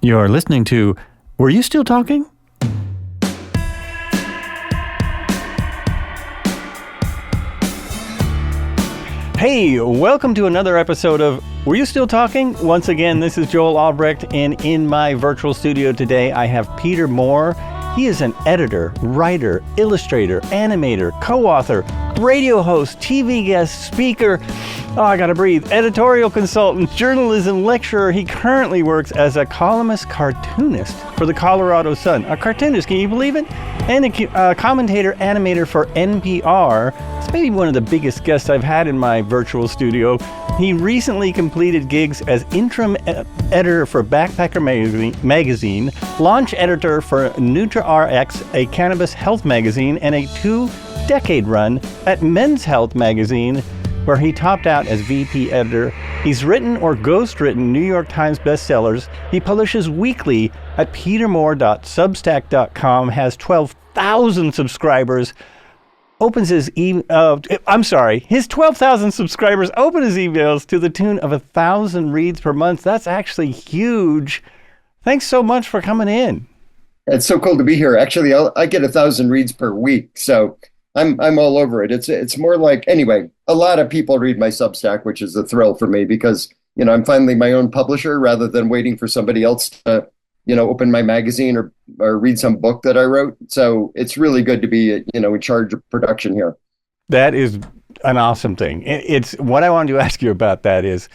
You're listening to Were You Still Talking? Hey, welcome to another episode of Were You Still Talking? Once again, this is Joel Albrecht, and in my virtual studio today, I have Peter Moore. He is an editor, writer, illustrator, animator, co-author, radio host, TV guest, speaker, I gotta breathe, editorial consultant, journalism lecturer. He currently works as a columnist cartoonist for the Colorado Sun. A cartoonist, can you believe it? And a commentator, animator for NPR. It's maybe one of the biggest guests I've had in my virtual studio. He recently completed gigs as interim editor for Backpacker magazine, launch editor for NutraRx, a cannabis health magazine, and a 2-decade run at Men's Health magazine, where he topped out as VP editor. He's written or ghostwritten New York Times bestsellers. He publishes weekly at petermoore.substack.com, has 12,000 subscribers, his 12,000 subscribers open his emails to the tune of 1,000 reads per month. That's actually huge. Thanks so much for coming in. It's so cool to be here. Actually, I get 1,000 reads per week, so I'm all over it. It's more like, anyway, a lot of people read my Substack, which is a thrill for me because, I'm finally my own publisher rather than waiting for somebody else to, open my magazine or read some book that I wrote. So it's really good to be, in charge of production here. That is an awesome thing. It's what I wanted to ask you about that is,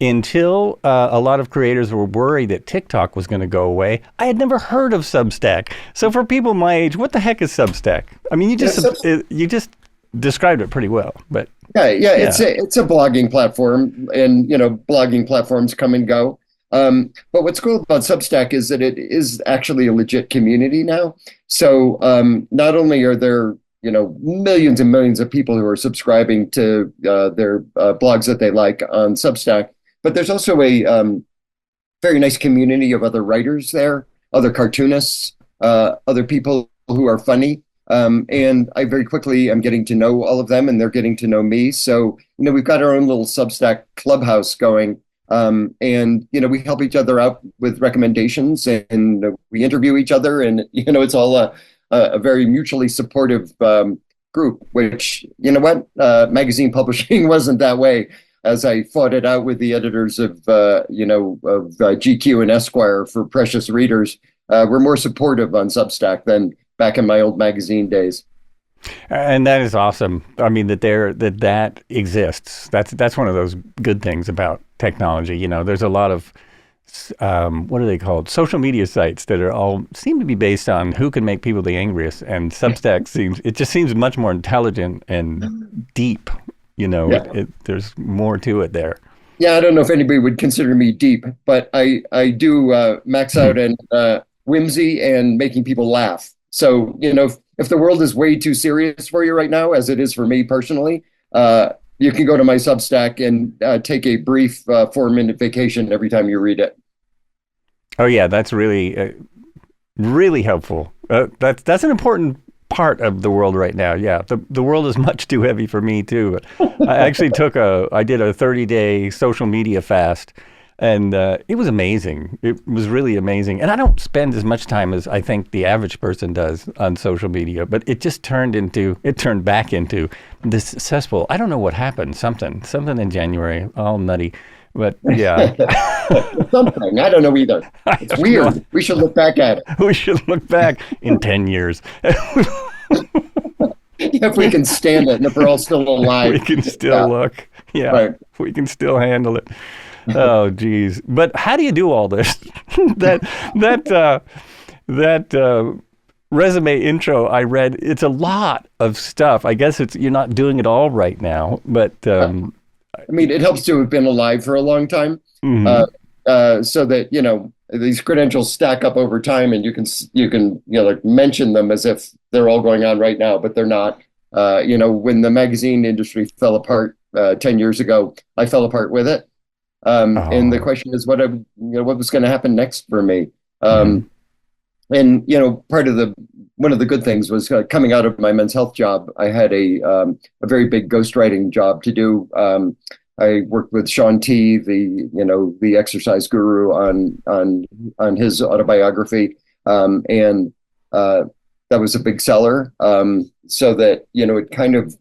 until a lot of creators were worried that TikTok was going to go away, I had never heard of Substack. So for people my age, what the heck is Substack? I mean, you just described it pretty well. But yeah. It's a blogging platform, and blogging platforms come and go. But what's cool about Substack is that it is actually a legit community now. So not only are there millions and millions of people who are subscribing to their blogs that they like on Substack, but there's also a very nice community of other writers there, other cartoonists, other people who are funny. And I very quickly am getting to know all of them, and they're getting to know me. So, we've got our own little Substack clubhouse going. And, we help each other out with recommendations, and we interview each other. And, it's all a very mutually supportive group, which, magazine publishing wasn't that way. As I fought it out with the editors of GQ and Esquire for precious readers, we're more supportive on Substack than back in my old magazine days. And that is awesome. I mean, that exists. That's one of those good things about technology. There's a lot of what are they called? Social media sites that seem to be based on who can make people the angriest. And Substack seems much more intelligent and deep. There's more to it there. Yeah, I don't know if anybody would consider me deep, but I do max out in whimsy and making people laugh. So, if the world is way too serious for you right now, as it is for me personally, you can go to my Substack and take a brief 4-minute vacation every time you read it. Oh, yeah, that's really, really helpful. That's an important part of the world right now. Yeah, the world is much too heavy for me, too. But I actually I did a 30-day social media fast. And it was amazing. It was really amazing. And I don't spend as much time as I think the average person does on social media, but it just turned back into this cesspool. I don't know what happened. Something in January, all nutty. But yeah. Something. I don't know either. It's weird. We should look back at it. We should look back in 10 years. If we can stand it and if we're all still alive. We can still look. Yeah. Right. We can still handle it. Oh, geez. But how do you do all this? that resume intro I read, it's a lot of stuff. I guess you're not doing it all right now, but it helps to have been alive for a long time, so that these credentials stack up over time, and you can mention them as if they're all going on right now, but they're not. When the magazine industry fell apart 10 years ago, I fell apart with it. And the question is what was going to happen next for me. And, one of the good things was coming out of my Men's Health job, I had a very big ghostwriting job to do I worked with Sean T, the exercise guru, on his autobiography, and that was a big seller. So that it kind of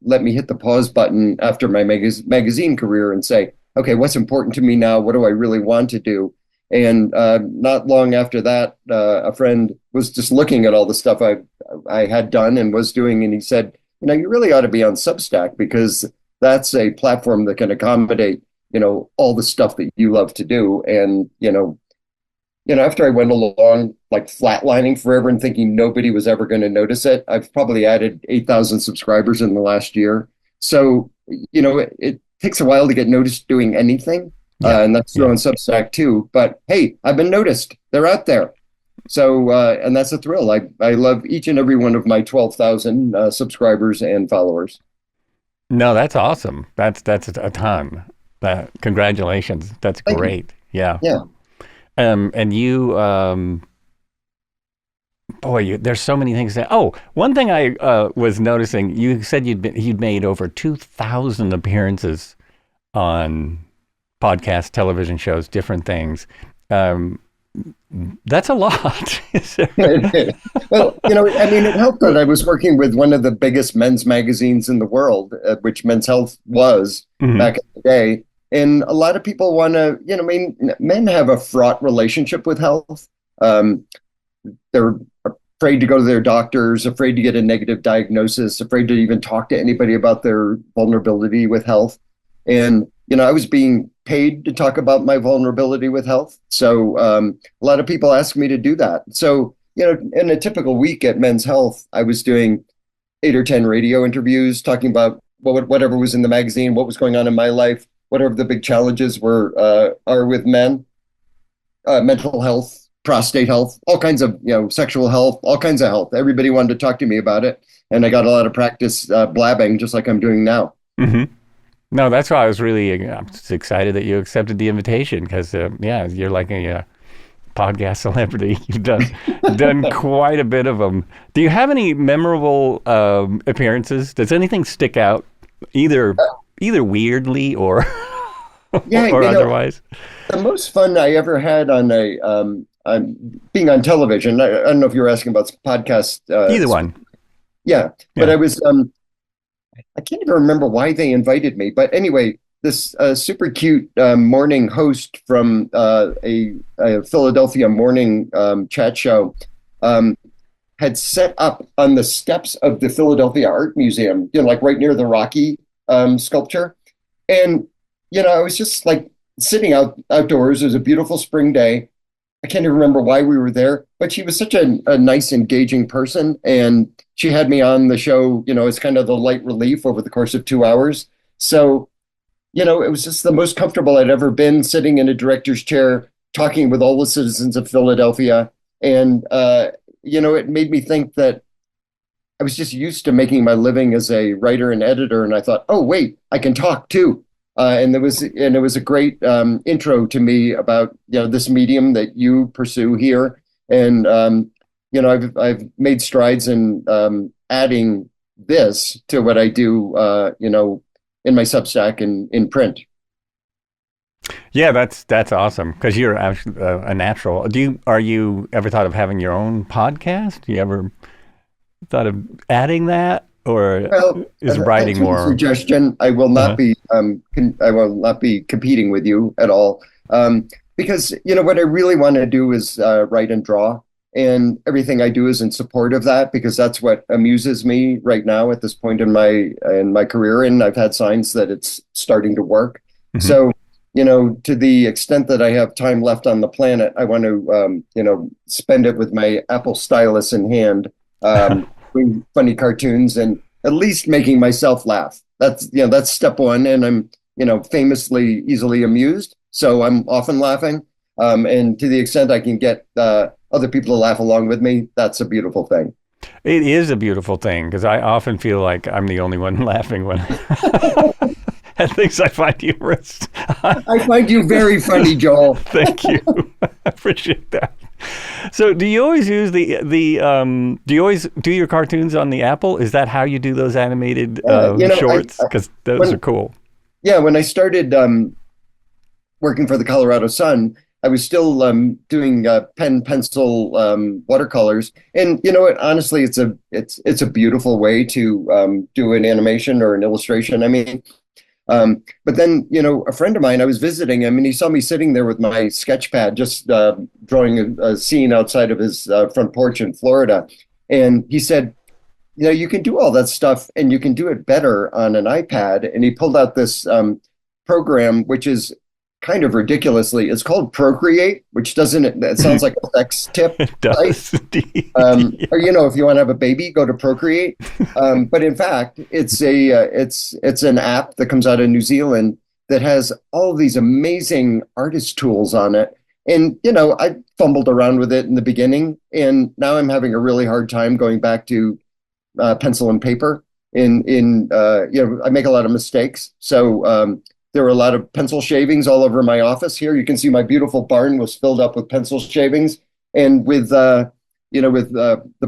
let me hit the pause button after my magazine career and say, okay, what's important to me now? What do I really want to do? And not long after that, a friend was just looking at all the stuff I had done and was doing, and he said, you really ought to be on Substack because that's a platform that can accommodate, all the stuff that you love to do. And, after I went along like flatlining forever and thinking nobody was ever going to notice it, I've probably added 8,000 subscribers in the last year. So, it takes a while to get noticed doing anything. And that's true on Substack too. But hey, I've been noticed. They're out there. So, and that's a thrill. I love each and every one of my 12,000 subscribers and followers. No, that's awesome. That's a ton. Congratulations. That's great. Yeah. Yeah. And you, there's so many things that. Oh, one thing I was noticing. You said you'd made over 2,000 appearances on podcasts, television shows, different things. That's a lot. Well, it helped that I was working with one of the biggest men's magazines in the world, which Men's Health was back in the day. And a lot of people want to, men have a fraught relationship with health. They're afraid to go to their doctors, afraid to get a negative diagnosis, afraid to even talk to anybody about their vulnerability with health. And, I was being paid to talk about my vulnerability with health. So a lot of people ask me to do that. So, in a typical week at Men's Health, I was doing 8 or 10 radio interviews talking about whatever was in the magazine, what was going on in my life, whatever the big challenges are with men, mental health, prostate health, all kinds of, sexual health, all kinds of health. Everybody wanted to talk to me about it. And I got a lot of practice blabbing just like I'm doing now. Mm-hmm. No, that's why I was really excited that you accepted the invitation because, you're like a podcast celebrity. You've done quite a bit of them. Do you have any memorable appearances? Does anything stick out, either weirdly or or otherwise? The most fun I ever had on being on television. I don't know if you were asking about podcast. Either one. Yeah, but I was. I can't even remember why they invited me, but anyway, this super cute morning host from a Philadelphia morning chat show had set up on the steps of the Philadelphia Art Museum, like right near the Rocky sculpture. And, I was just like sitting outdoors. It was a beautiful spring day. I can't even remember why we were there, but she was such a nice, engaging person. And she had me on the show, as kind of the light relief over the course of 2 hours. So, it was just the most comfortable I'd ever been, sitting in a director's chair, talking with all the citizens of Philadelphia. And, it made me think that I was just used to making my living as a writer and editor. And I thought, oh, wait, I can talk too. And it was a great intro to me about this medium that you pursue here, and I've made strides in adding this to what I do in my Substack and in print. Yeah, that's awesome because you're actually a natural. Are you ever thought of having your own podcast? You ever thought of adding that? Or is writing more? Suggestion. I will not be. I will not be competing with you at all. Because what I really want to do is write and draw, and everything I do is in support of that because that's what amuses me right now at this point in my career, and I've had signs that it's starting to work. Mm-hmm. So to the extent that I have time left on the planet, I want to spend it with my Apple stylus in hand. Doing funny cartoons and at least making myself laugh. That's step one. And I'm, famously easily amused. So I'm often laughing. And to the extent I can get other people to laugh along with me, that's a beautiful thing. It is a beautiful thing because I often feel like I'm the only one laughing when at things I find humorous. I find you very funny, Joel. Thank you. I appreciate that. So do you always use do you always do your cartoons on the Apple? Is that how you do those animated shorts? Because those are cool. Yeah, when I started working for the Colorado Sun, I was still doing pen, pencil, watercolors, and you know what? Honestly, it's a beautiful way to do an animation or an illustration. I mean, but then a friend of mine, I was visiting him, and he saw me sitting there with my sketch pad, just drawing a scene outside of his front porch in Florida, and he said, you can do all that stuff, and you can do it better on an iPad. And he pulled out this program, which is kind of ridiculously, it's called Procreate, which doesn't, it sounds like a sex tip, It right? does indeed. Yeah. Or if you want to have a baby, go to Procreate. But in fact, it's an app that comes out of New Zealand that has all these amazing artist tools on it. And I fumbled around with it in the beginning, and now I'm having a really hard time going back to pencil and paper. I make a lot of mistakes, so there were a lot of pencil shavings all over my office. Here you can see my beautiful barn was filled up with pencil shavings, and with the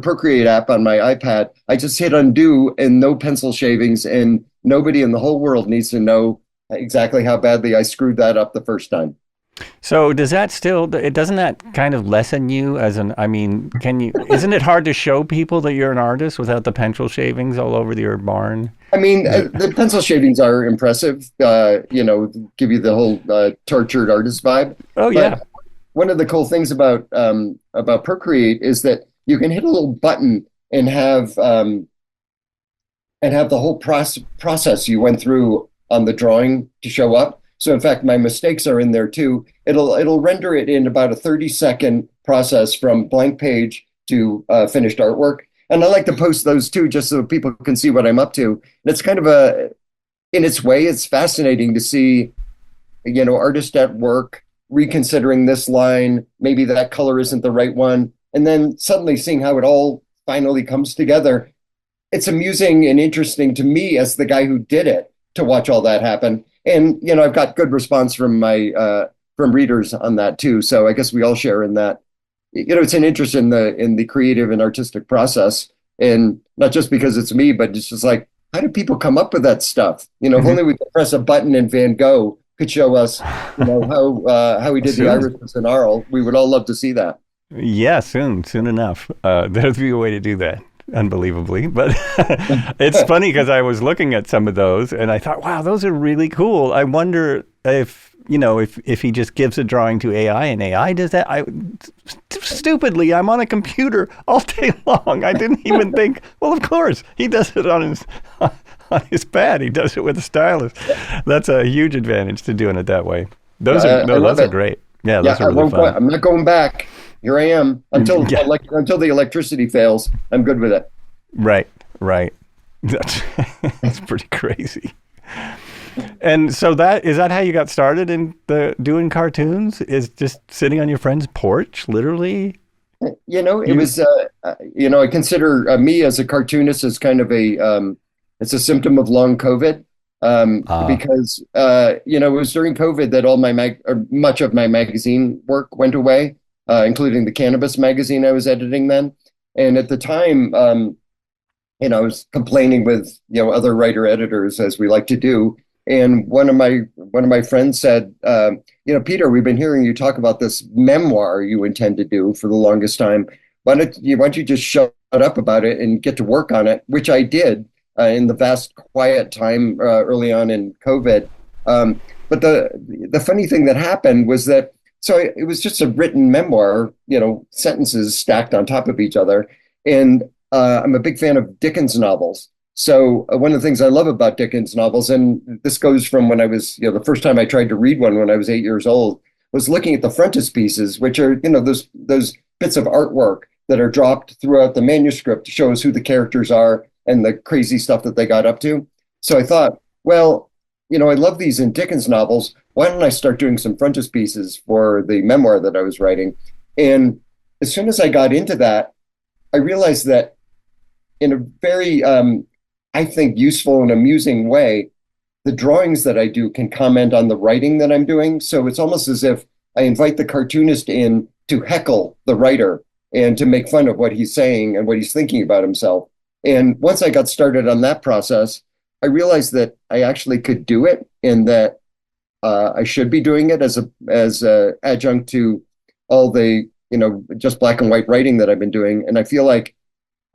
Procreate app on my iPad, I just hit undo and no pencil shavings, and nobody in the whole world needs to know exactly how badly I screwed that up the first time. So doesn't that kind of lessen you I mean, isn't it hard to show people that you're an artist without the pencil shavings all over your barn? I mean, the pencil shavings are impressive, give you the whole tortured artist vibe. Oh, yeah. But one of the cool things about Procreate is that you can hit a little button and have the whole process you went through on the drawing to show up. So in fact, my mistakes are in there too. It'll render it in about a 30-second process from blank page to finished artwork. And I like to post those too, just so people can see what I'm up to. And it's kind of in its way, it's fascinating to see, artist at work reconsidering this line. Maybe that color isn't the right one, and then suddenly seeing how it all finally comes together. It's amusing and interesting to me as the guy who did it to watch all that happen. And I've got good response from my from readers on that too. So I guess we all share in that. It's an interest in the creative and artistic process, and not just because it's me, but it's just like, how do people come up with that stuff? If only we could press a button and Van Gogh could show us, how he did the irises and Arl. We would all love to see that. Yeah, soon enough. There'll be a way to do that. Unbelievably, but it's funny because I was looking at some of those and I thought, wow, those are really cool. I wonder if he just gives a drawing to AI and AI does that. Stupidly, I'm on a computer all day long. I didn't even think, well, of course he does it on his pad. He does it with a stylus. That's a huge advantage to doing it that way. Those are great. Yeah, those are really fun. I'm not going back. Here I am until the electricity fails. I'm good with it. Right. That's pretty crazy. And so is that how you got started in doing cartoons? Is just sitting on your friend's porch, literally? It was. I consider me as a cartoonist as kind of it's a symptom of long COVID. Because it was during COVID that all much of my magazine work went away. Including the cannabis magazine I was editing then. And at the time, I was complaining with, other writer editors, as we like to do. And one of my friends said, Peter, we've been hearing you talk about this memoir you intend to do for the longest time. Why don't you just shut up about it and get to work on it, which I did in the vast quiet time early on in COVID. But the funny thing that happened was that, so it was just a written memoir, sentences stacked on top of each other. And I'm a big fan of Dickens novels. So one of the things I love about Dickens novels, and this goes from when I was, the first time I tried to read one when I was 8 years old, was looking at the frontispieces, which are, those bits of artwork that are dropped throughout the manuscript to show us who the characters are and the crazy stuff that they got up to. So I thought, well, I love these in Dickens novels. Why don't I start doing some frontispieces for the memoir that I was writing? And as soon as I got into that, I realized that in a very, I think, useful and amusing way, the drawings that I do can comment on the writing that I'm doing. So it's almost as if I invite the cartoonist in to heckle the writer and to make fun of what he's saying and what he's thinking about himself. And once I got started on that process, I realized that I actually could do it, and that I should be doing it as a adjunct to all the, just black and white writing that I've been doing. And I feel like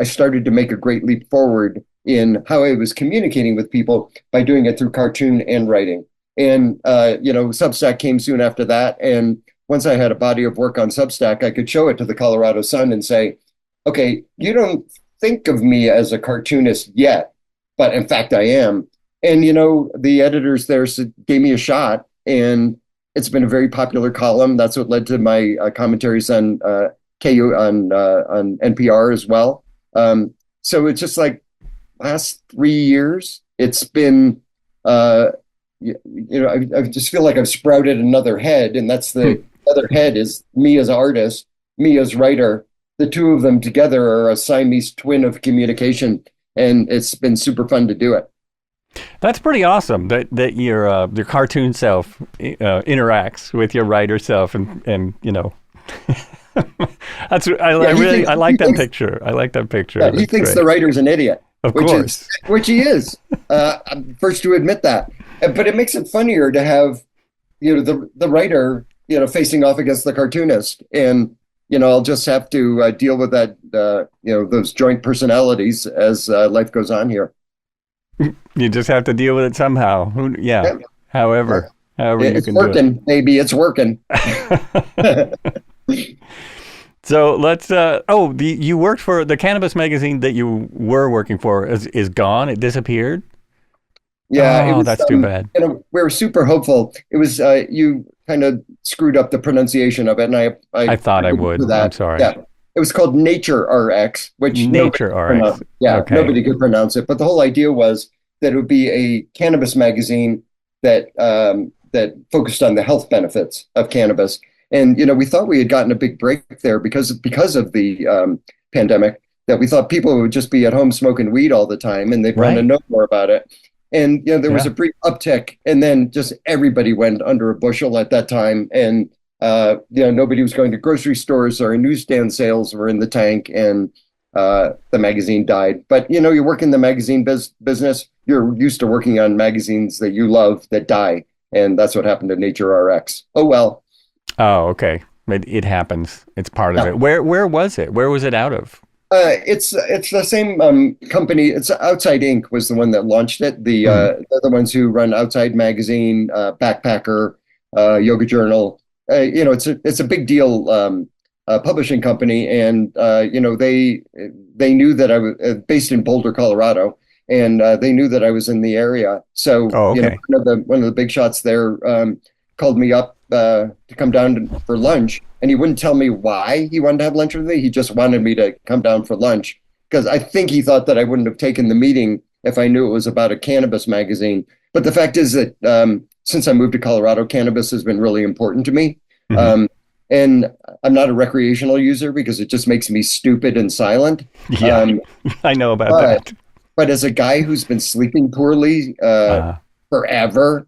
I started to make a great leap forward in how I was communicating with people by doing it through cartoon and writing. And Substack came soon after that. And once I had a body of work on Substack, I could show it to the Colorado Sun and say, okay, you don't think of me as a cartoonist yet, but in fact I am. And, the editors there gave me a shot, and it's been a very popular column. That's what led to my commentaries on KU on NPR as well. So it's just like last 3 years, it's been, I just feel like I've sprouted another head, and that's the other head is me as artist, me as writer. The two of them together are a Siamese twin of communication, and it's been super fun to do it. That's pretty awesome that your cartoon self interacts with your writer self, and I like that picture. I like that picture. Yeah, he thinks the writer's an idiot, which he is. I'm first to admit that, but it makes it funnier to have the writer facing off against the cartoonist, and I'll just have to deal with that those joint personalities as life goes on here. You just have to deal with it somehow. However it's you can working, do it. Baby, it's working. So let's. You worked for the cannabis magazine that you were working for is gone. It disappeared. Yeah, that's too bad. We were super hopeful. It was you kind of screwed up the pronunciation of it, and I thought I would. I'm sorry. Yeah, it was called Nature RX, which Nature RX. Okay. Nobody could pronounce it. But the whole idea was that it would be a cannabis magazine that focused on the health benefits of cannabis. And we thought we had gotten a big break there because of the pandemic. That we thought people would just be at home smoking weed all the time, and they'd want to know more about it. And there was a brief uptick, and then just everybody went under a bushel at that time. And nobody was going to grocery stores, or newsstand sales were in the tank, and the magazine died. But you work in the magazine business, you're used to working on magazines that you love that die, and that's what happened to Nature RX. Oh well. Oh, okay. It happens. It's part of it. Where was it? Where was it out of? It's the same company. It's Outside Inc. was the one that launched it. They're the ones who run Outside Magazine, Backpacker, Yoga Journal. It's a big deal publishing company, and they knew that I was based in Boulder, Colorado, and they knew that I was in the area. So one of the big shots there called me up to come down for lunch, and he wouldn't tell me why he wanted to have lunch with me. He just wanted me to come down for lunch because I think he thought that I wouldn't have taken the meeting if I knew it was about a cannabis magazine. But the fact is that since I moved to Colorado, cannabis has been really important to me. Mm-hmm. And I'm not a recreational user because it just makes me stupid and silent. Yeah, I know about that. But as a guy who's been sleeping poorly forever,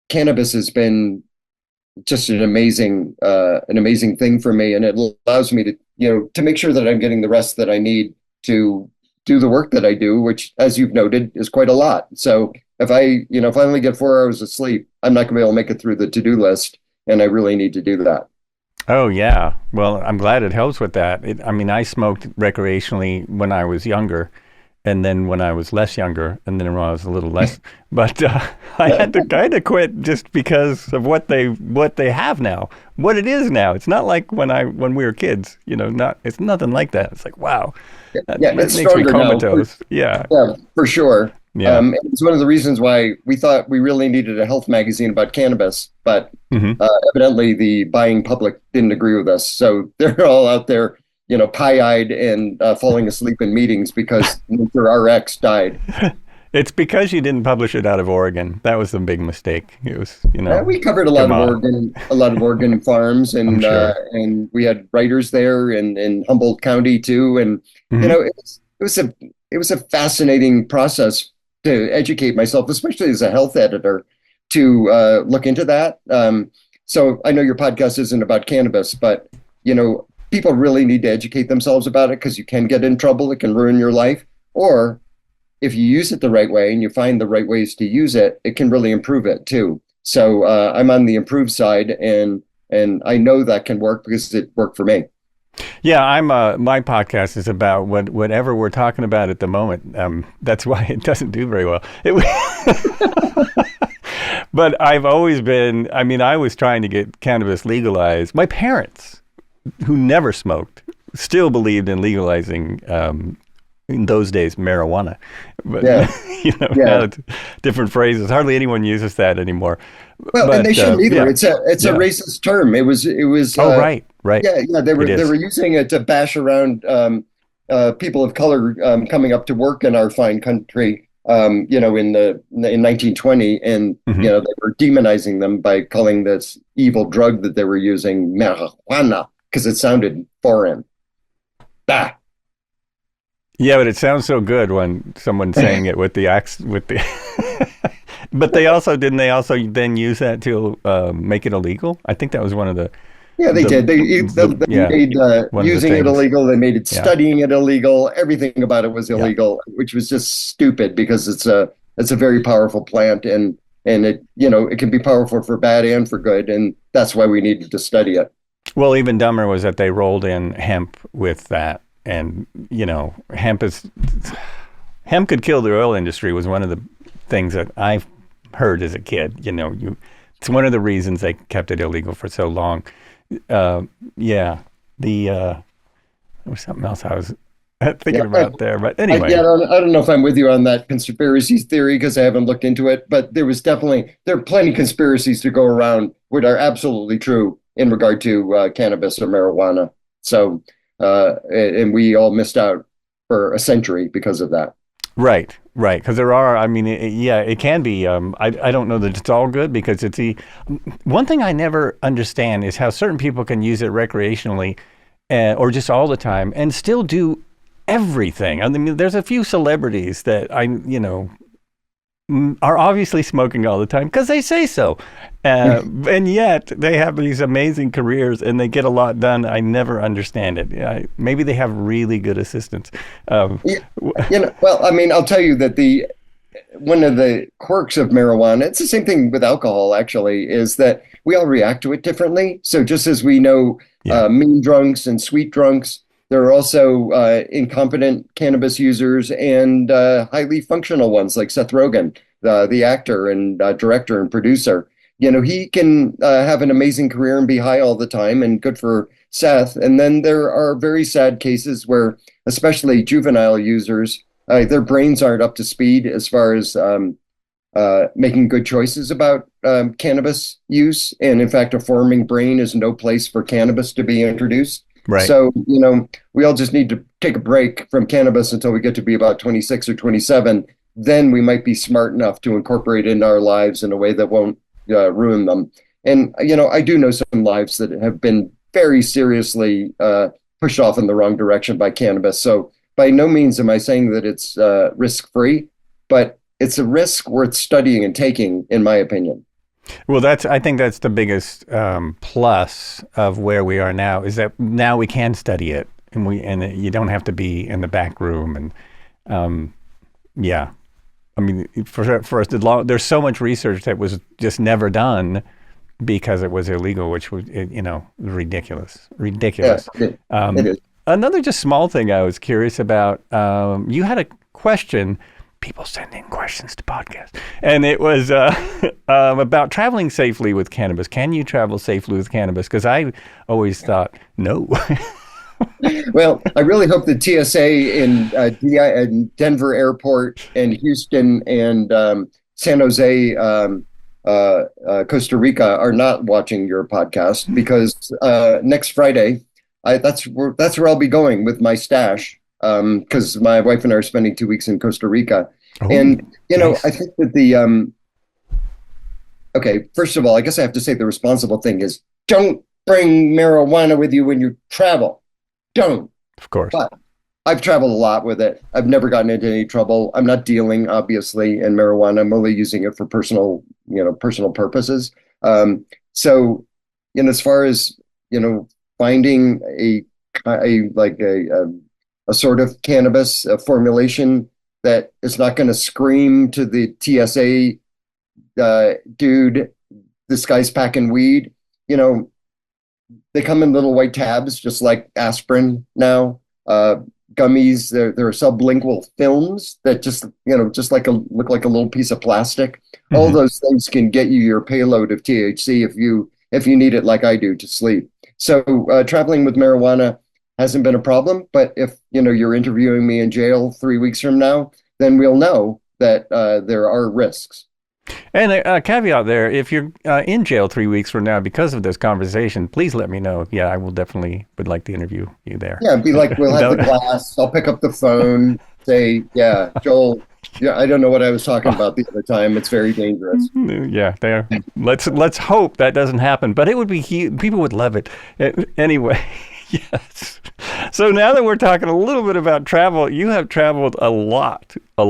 cannabis has been just an amazing thing for me, and it allows me to make sure that I'm getting the rest that I need to do the work that I do, which, as you've noted, is quite a lot. So if I only get 4 hours of sleep, I'm not going to be able to make it through the to-do list, and I really need to do that. Oh yeah, well, I'm glad it helps with that. I smoked recreationally when I was younger. And then when I was less younger, and then when I was a little less, but I had to quit just because of what they have now, what it is now. It's not like when we were kids, it's nothing like that. It's like, wow, it makes me comatose. Yeah, for sure. Yeah, it's one of the reasons why we thought we really needed a health magazine about cannabis, but evidently the buying public didn't agree with us, so they're all out there, pie-eyed and falling asleep in meetings because Nature RX died. It's because you didn't publish it out of Oregon. That was the big mistake. It was, we covered a lot of Oregon farms, and and we had writers there in Humboldt County too, and it was a fascinating process to educate myself, especially as a health editor, to look into that. So I know your podcast isn't about cannabis, but people really need to educate themselves about it because you can get in trouble. It can ruin your life. Or if you use it the right way and you find the right ways to use it, it can really improve it too. So I'm on the improve side, and I know that can work because it worked for me. Yeah, I'm. My podcast is about whatever we're talking about at the moment. That's why it doesn't do very well. But I've always been. I mean, I was trying to get cannabis legalized. My parents, who never smoked, still believed in legalizing. In those days, marijuana, but Yeah, now yeah. it's different phrases. Hardly anyone uses that anymore. Well, and they But shouldn't either. yeah, It's a yeah. racist term. It was Oh, right, right. yeah, yeah. They It were is. using it to bash around people of color coming up to work in our fine country. In 1920, and Hmm. they were demonizing them by calling this evil drug that they were using marijuana because it sounded foreign. Ah. Yeah, but it sounds so good when someone's saying it with the accent, with the. But didn't they also then use that to make it illegal? I think that was one of Yeah, they did. They yeah, made one of the using it things. illegal. They made it Yeah, studying it illegal. Everything about it was yeah. illegal, which was just stupid because it's a very powerful plant, and it can be powerful for bad and for good, and that's why we needed to study it. Well, even dumber was that they rolled in hemp with that, and hemp could kill the oil industry. Was one of the things that I heard as a kid. It's one of the reasons they kept it illegal for so long. Uh, yeah, there was something else I was thinking Yeah, about there, but yeah, anyway. I don't know if I'm with you on that conspiracy theory because I haven't looked into it, but there are plenty conspiracies to go around which are absolutely true in regard to cannabis or marijuana. So, and we all missed out for a century because of that. Right, right. Because there are, I mean, yeah, it can be. I don't know that it's all good because one thing I never understand is how certain people can use it recreationally or just all the time and still do everything. I mean, there's a few celebrities that are obviously smoking all the time because they say so. And yet they have these amazing careers and they get a lot done. I never understand it. Maybe they have really good assistants. Um, Yeah, well, I mean, I'll tell you that the one of the quirks of marijuana, it's the same thing with alcohol, actually, is that we all react to it differently. So just as we know yeah. mean drunks and sweet drunks, there are also incompetent cannabis users and highly functional ones like Seth Rogen, the actor and director and producer. He can have an amazing career and be high all the time, and good for Seth. And then there are very sad cases where, especially juvenile users, their brains aren't up to speed as far as making good choices about cannabis use. And in fact, a forming brain is no place for cannabis to be introduced. Right. So, we all just need to take a break from cannabis until we get to be about 26 or 27. Then we might be smart enough to incorporate it in our lives in a way that won't ruin them. And, I do know some lives that have been very seriously pushed off in the wrong direction by cannabis. So, by no means am I saying that it's risk-free, but it's a risk worth studying and taking, in my opinion. Well, I think that's the biggest plus of where we are now is that now we can study it and you don't have to be in the back room um, yeah. I mean, for us, there's so much research that was just never done because it was illegal, which was, ridiculous, Yeah, ridiculous. it Um, is. Another just small thing I was curious about. You had a question. People send in questions to podcasts, and it was about traveling safely with cannabis. Can you travel safely with cannabis? Because I always thought no. Well, I really hope the TSA in Denver Airport and Houston and San Jose, Costa Rica, are not watching your podcast because next Friday, that's where I'll be going with my stash because my wife and I are spending 2 weeks in Costa Rica, Oh, and I nice. think that okay, first of all, I guess I have to say the responsible thing is don't bring marijuana with you when you travel. Don't. Of course. But I've traveled a lot with it. I've never gotten into any trouble. I'm not dealing, obviously, in marijuana. I'm only using it for personal purposes. So, as far as finding a like a sort of cannabis formulation that is not going to scream to the TSA dude, this guy's packing weed. You know, they come in little white tabs, just like aspirin now. Gummies, there are sublingual films that just, just look like a little piece of plastic. All Mm-hmm. those things can get you your payload of THC if you need it like I do to sleep. So traveling with marijuana hasn't been a problem, but if you're interviewing me in jail 3 weeks from now, then we'll know that there are risks. And a caveat there, if you're in jail 3 weeks from now because of this conversation, please let me know. Yeah, I will definitely would like to interview you there. Yeah, be like, we'll have the glass. I'll pick up the phone, say, yeah, Joel, yeah, I don't know what I was talking about the other time. It's very dangerous. Yeah, there. Let's hope that doesn't happen, but it would be people would love it. Anyway, yes. So now that we're talking a little bit about travel, you have traveled a lot. I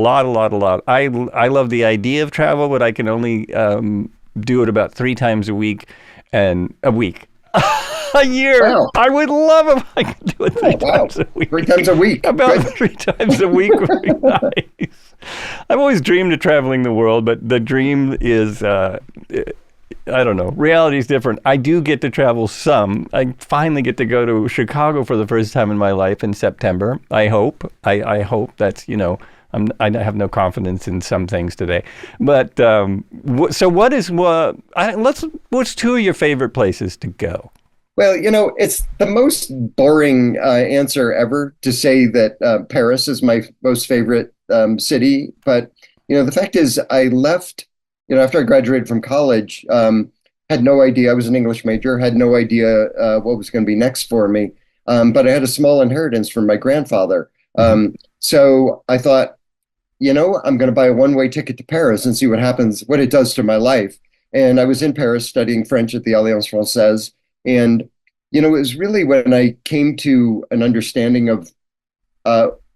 love the idea of travel, but I can only do it about 3 times a week and a week. A year. Wow. I would love if I could do it 3 times a week. 3 times a week. About Good. 3 times a week would be nice. I've always dreamed of traveling the world, but the dream is, I don't know, reality is different. I do get to travel some. I finally get to go to Chicago for the first time in my life in September. I hope. I hope that's, I have no confidence in some things today. But so what's 2 of your favorite places to go? Well, it's the most boring answer ever to say that Paris is my most favorite city. But, the fact is I left, after I graduated from college, had no idea. I was an English major, had no idea what was going to be next for me. But I had a small inheritance from my grandfather. So I thought, I'm going to buy a one-way ticket to Paris and see what happens, what it does to my life. And I was in Paris studying French at the Alliance Française. And, it was really when I came to an understanding of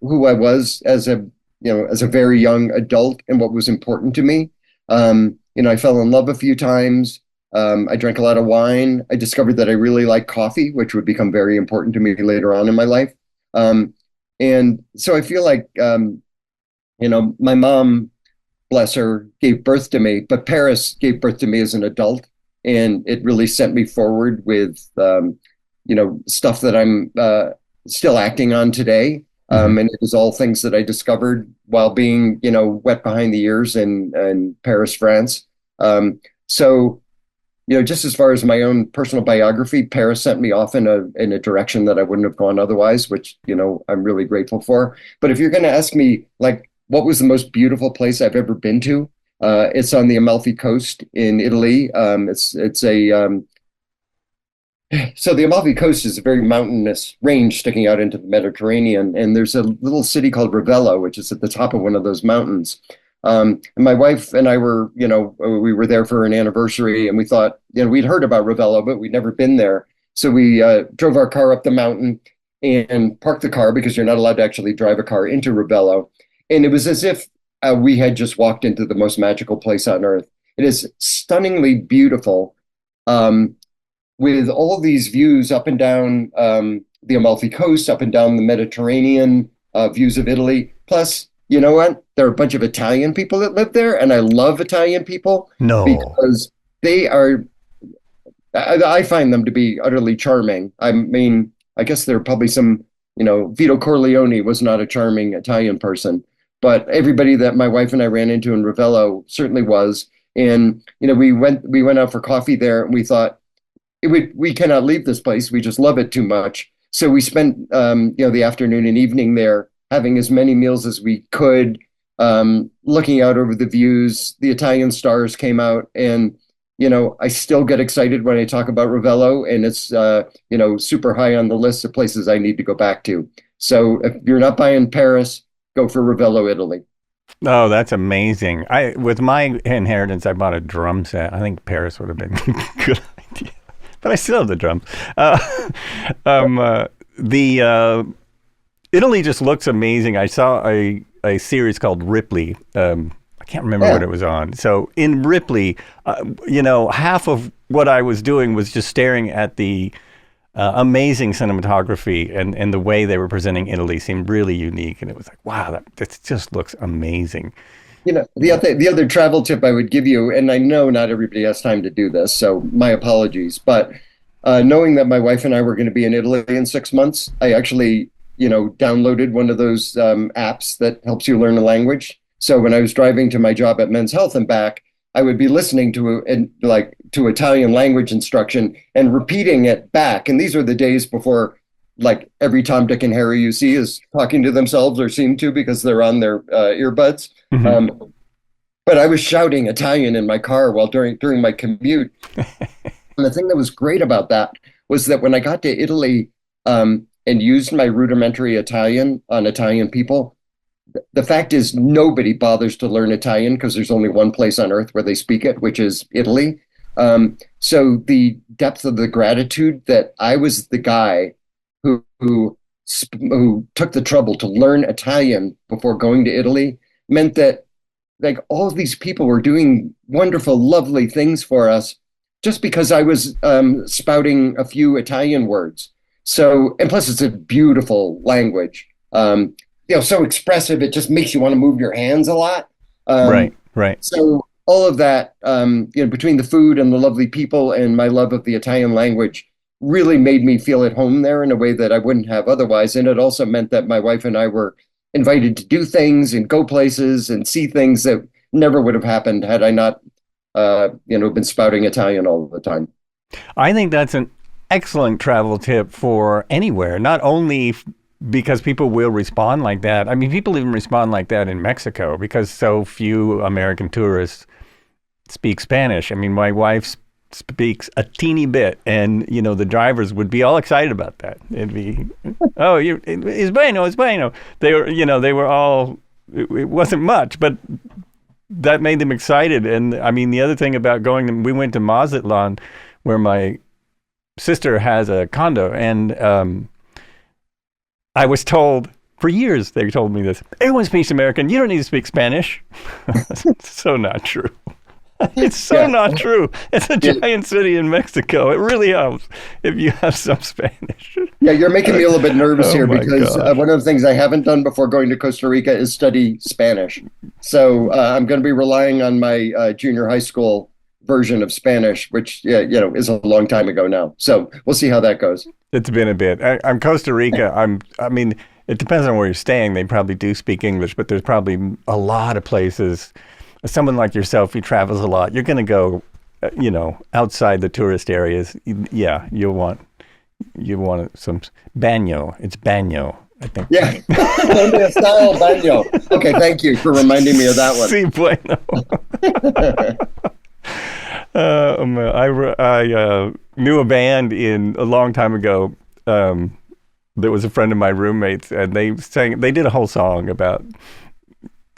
who I was as a very young adult and what was important to me. I fell in love a few times. I drank a lot of wine. I discovered that I really like coffee, which would become very important to me later on in my life. And so I feel like, my mom, bless her, gave birth to me, but Paris gave birth to me as an adult. And it really sent me forward with, stuff that I'm still acting on today. And it was all things that I discovered while being, wet behind the ears in Paris, France. So, just as far as my own personal biography, Paris sent me off in a direction that I wouldn't have gone otherwise, which, I'm really grateful for. But if you're going to ask me, like, what was the most beautiful place I've ever been to? It's on the Amalfi Coast in Italy. So the Amalfi Coast is a very mountainous range sticking out into the Mediterranean, and there's a little city called Ravello, which is at the top of one of those mountains. And my wife and I were, we were there for an anniversary, and we thought, we'd heard about Ravello, but we'd never been there. So we drove our car up the mountain and parked the car because you're not allowed to actually drive a car into Ravello. And it was as if we had just walked into the most magical place on earth. It is stunningly beautiful, with all of these views up and down the Amalfi Coast, up and down the Mediterranean, views of Italy. Plus, you know what? There are a bunch of Italian people that live there, and I love Italian people. No. Because they are, I find them to be utterly charming. I mean, I guess there are probably some, Vito Corleone was not a charming Italian person. But everybody that my wife and I ran into in Ravello certainly was. And, we went out for coffee there, and we thought, we cannot leave this place. We just love it too much. So we spent, the afternoon and evening there, having as many meals as we could, looking out over the views. The Italian stars came out, and, I still get excited when I talk about Ravello, and it's, super high on the list of places I need to go back to. So if you're not buying Paris, go for Ravello, Italy. Oh, that's amazing. With my inheritance, I bought a drum set. I think Paris would have been a good idea. But I still have the drums. Italy just looks amazing. I saw a series called Ripley. I can't remember what it was on. So in Ripley, half of what I was doing was just staring at the amazing cinematography, and the way they were presenting Italy seemed really unique. And it was like, wow, that just looks amazing. The other travel tip I would give you, and I know not everybody has time to do this, so my apologies, but knowing that my wife and I were going to be in Italy in 6 months, I actually, downloaded one of those apps that helps you learn a language. So when I was driving to my job at Men's Health and back, I would be listening to Italian language instruction and repeating it back. And these are the days before like every Tom, Dick, and Harry you see is talking to themselves or seem to because they're on their earbuds. Mm-hmm. But I was shouting Italian in my car while during my commute. And the thing that was great about that was that when I got to Italy and used my rudimentary Italian on Italian people, the fact is nobody bothers to learn Italian because there's only one place on earth where they speak it, which is Italy. So the depth of the gratitude that I was the guy who took the trouble to learn Italian before going to Italy meant that like all of these people were doing wonderful, lovely things for us just because I was spouting a few Italian words. So, and plus it's a beautiful language. So expressive, it just makes you want to move your hands a lot. Right. So all of that, between the food and the lovely people and my love of the Italian language really made me feel at home there in a way that I wouldn't have otherwise. And it also meant that my wife and I were invited to do things and go places and see things that never would have happened had I not, been spouting Italian all the time. I think that's an excellent travel tip for anywhere, not only because people will respond like that. I mean, people even respond like that in Mexico because so few American tourists speak Spanish. I mean, my wife speaks a teeny bit, and the drivers would be all excited about that. It'd be, oh, it's bueno. They were all. It wasn't much, but that made them excited. And I mean, the other thing about we went to Mazatlan, where my sister has a condo, and I was told for years they told me this. Everyone speaks American. You don't need to speak Spanish. So not true. It's so not true. It's a giant city in Mexico. It really helps if you have some Spanish. Yeah, you're making me a little bit nervous here because one of the things I haven't done before going to Costa Rica is study Spanish. So I'm going to be relying on my junior high school version of Spanish, which is a long time ago now. So we'll see how that goes. It's been a bit. I'm Costa Rica. I mean, it depends on where you're staying. They probably do speak English, but there's probably a lot of places. Someone like yourself, who travels a lot, you're going to go, outside the tourist areas. Yeah, you want some baño. It's baño, I think. Yeah, style baño. Okay, thank you for reminding me of that one. Sí, bueno. I knew a band a long time ago. That was a friend of my roommates, and they did a whole song about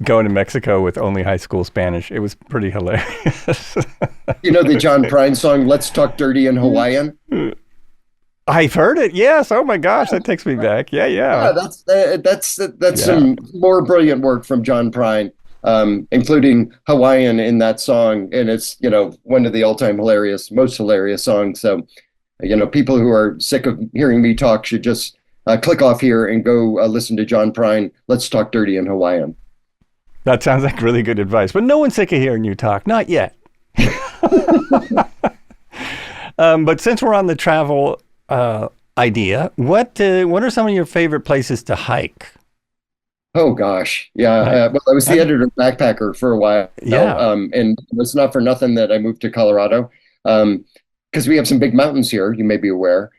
going to Mexico with only high school Spanish. It was pretty hilarious. You know the John Prine song, Let's Talk Dirty in Hawaiian? I've heard it. Yes. Oh my gosh, that takes me back. Yeah. That's some more brilliant work from Jon Prine, including Hawaiian in that song. And it's, one of the all-time most hilarious songs. So, people who are sick of hearing me talk should just click off here and go listen to Jon Prine, Let's Talk Dirty in Hawaiian. That sounds like really good advice, but no one's sick of hearing you talk. Not yet. But since we're on the travel idea, what are some of your favorite places to hike? Oh gosh, yeah. Well, I was the editor of Backpacker for a while. Yeah. And it's not for nothing that I moved to Colorado, because we have some big mountains here. You may be aware.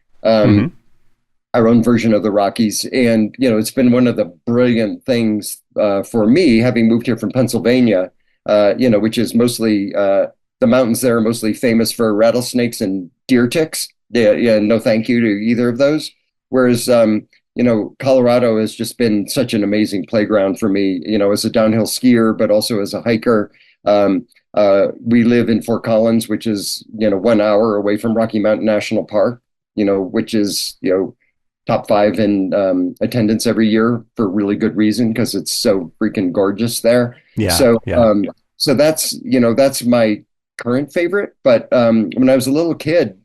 Our own version of the Rockies, and it's been one of the brilliant things for me, having moved here from Pennsylvania. Which is mostly the mountains there are mostly famous for rattlesnakes and deer ticks. Yeah, no thank you to either of those. Whereas Colorado has just been such an amazing playground for me, as a downhill skier, but also as a hiker. We live in Fort Collins, which is, 1 hour away from Rocky Mountain National Park, which is, top 5 in attendance every year for really good reason, because it's so freaking gorgeous there. Yeah. So that's my current favorite. But when I was a little kid,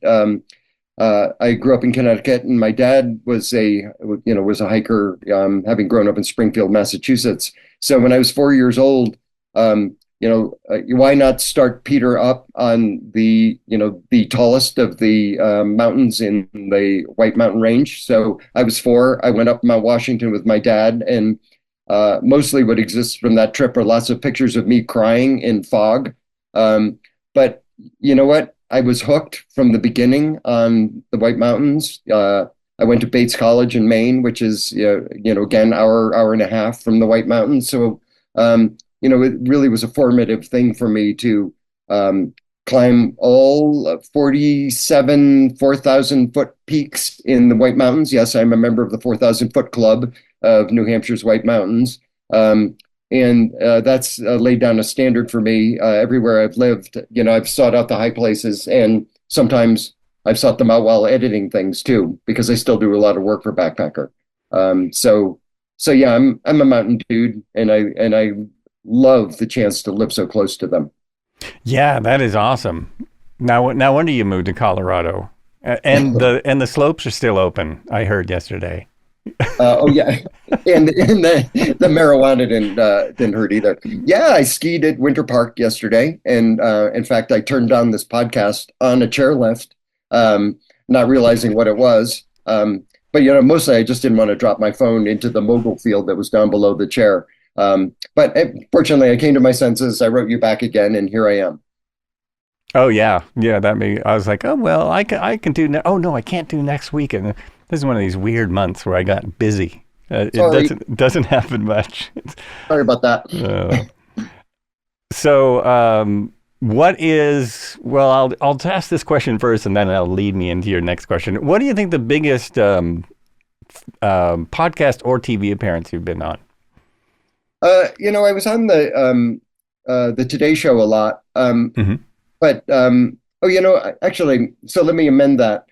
I grew up in Connecticut, and my dad was was a hiker, having grown up in Springfield, Massachusetts. So when I was 4 years old, why not start Peter up on the tallest of the mountains in the White Mountain Range? So I was four. I went up Mount Washington with my dad, and mostly what exists from that trip are lots of pictures of me crying in fog. But you know what? I was hooked from the beginning on the White Mountains. I went to Bates College in Maine, which is, again, hour and a half from the White Mountains. So, it really was a formative thing for me to climb all 47 4,000-foot peaks in the White Mountains. Yes, I'm a member of the 4,000-foot club of New Hampshire's White Mountains. And that's laid down a standard for me everywhere I've lived. I've sought out the high places, and sometimes I've sought them out while editing things too, because I still do a lot of work for Backpacker. So yeah, I'm a mountain dude, and I love the chance to live so close to them. Yeah, that is awesome. Now when do you move to Colorado? And the slopes are still open, I heard yesterday. Oh yeah, and the marijuana didn't hurt either. Yeah, I skied at Winter Park yesterday, and in fact, I turned down this podcast on a chairlift, not realizing what it was. But mostly I just didn't want to drop my phone into the mogul field that was down below the chair. But fortunately, I came to my senses. I wrote you back again, and here I am. Oh yeah, I was like, oh well, I can do. Oh no, I can't do next week, and this is one of these weird months where I got busy. It doesn't happen much. Sorry about that. What is, well, I'll ask this question first, and then it'll lead me into your next question. What do you think the biggest podcast or TV appearance you've been on? I was on the Today Show a lot. But actually, so let me amend that.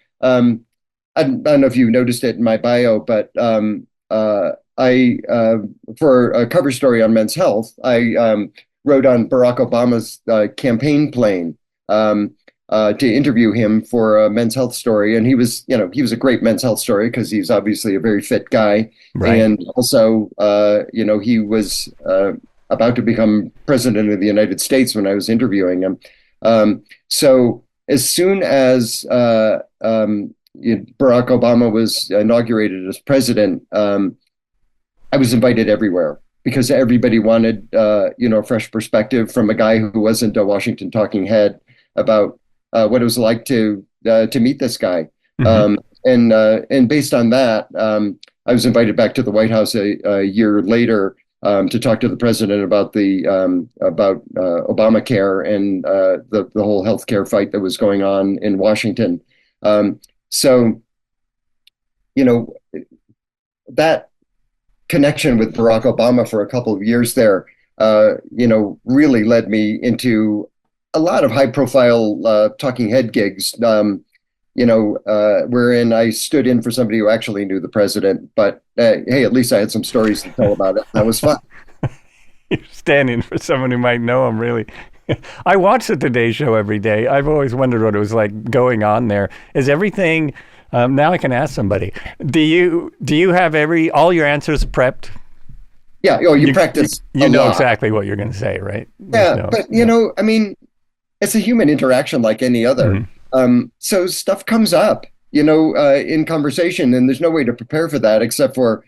I don't know if you noticed it in my bio, but I for a cover story on Men's Health, I wrote on Barack Obama's campaign plane to interview him for a Men's Health story, and he was a great Men's Health story because he's obviously a very fit guy, right. And also he was about to become president of the United States when I was interviewing him. So as soon as Barack Obama was inaugurated as president, I was invited everywhere because everybody wanted, a fresh perspective from a guy who wasn't a Washington talking head about what it was like to meet this guy. Mm-hmm. And based on that, I was invited back to the White House a year later to talk to the president about Obamacare and the whole healthcare fight that was going on in Washington. So, that connection with Barack Obama for a couple of years there, really led me into a lot of high-profile talking head gigs, wherein I stood in for somebody who actually knew the president. But hey, at least I had some stories to tell about it. That was fun. You're standing for someone who might know him, really. I watch the Today Show every day. I've always wondered what it was like going on there. Is everything? Now I can ask somebody. Do you have all your answers prepped? Yeah. You practice. You know exactly what you're going to say, right? Yeah, but I mean, it's a human interaction like any other. Mm-hmm. So stuff comes up, in conversation, and there's no way to prepare for that except for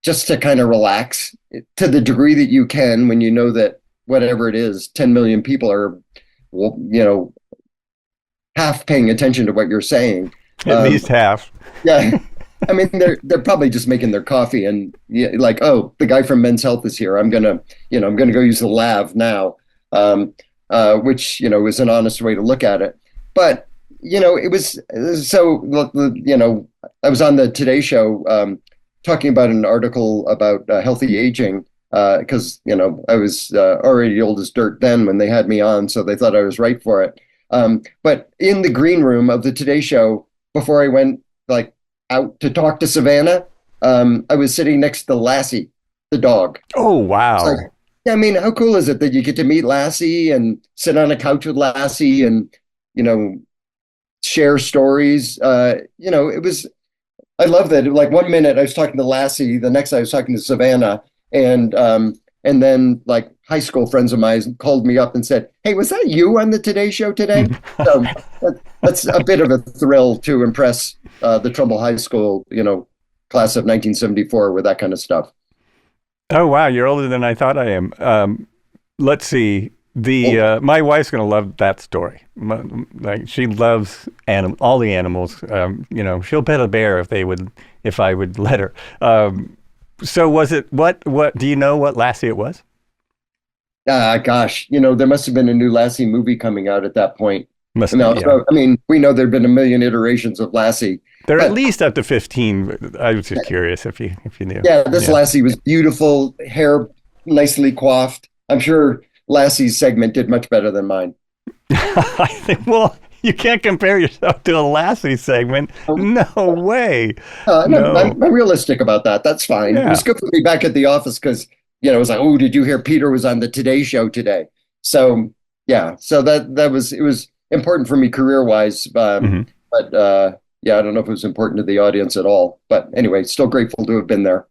just to kind of relax to the degree that you can when you know that whatever it is, 10 million people are, half paying attention to what you're saying. At least half. Yeah. I mean, they're probably just making their coffee and like, oh, the guy from Men's Health is here. I'm gonna go use the lav now, which is an honest way to look at it. But it was so. I was on the Today Show talking about an article about healthy aging because I was already old as dirt then when they had me on, so they thought I was right for it. But in the green room of the Today Show, before I went out to talk to Savannah, I was sitting next to Lassie, the dog. Oh, wow. I mean, how cool is it that you get to meet Lassie and sit on a couch with Lassie and, share stories. It was, I love that. Like one minute I was talking to Lassie, the next I was talking to Savannah, and then like high school friends of mine called me up and said, "Hey, was that you on the Today Show today?" So that's a bit of a thrill to impress the Trumbull High School, class of 1974 with that kind of stuff. Oh, wow. You're older than I thought I am. Let's see. My wife's going to love that story. Like she loves all the animals. She'll pet a bear if I would let her. So was it, what do you know what Lassie it was? Gosh, there must have been a new Lassie movie coming out at that point. Must No, be, yeah. so, I mean, we know there've been a million iterations of Lassie. They're at But least up to 15. I was just curious if you knew. yeah, this Yeah. Lassie was beautiful, hair nicely coiffed. I'm sure Lassie's segment did much better than mine. I think, well, you can't compare yourself to a Lassie segment. No way. No, No. I'm realistic about that. That's fine. It Yeah. was good for me back at the office because, it was like, oh, did you hear Peter was on the Today Show today? So, yeah, so it was important for me career-wise. Mhm. But yeah, I don't know if it was important to the audience at all. But anyway, still grateful to have been there.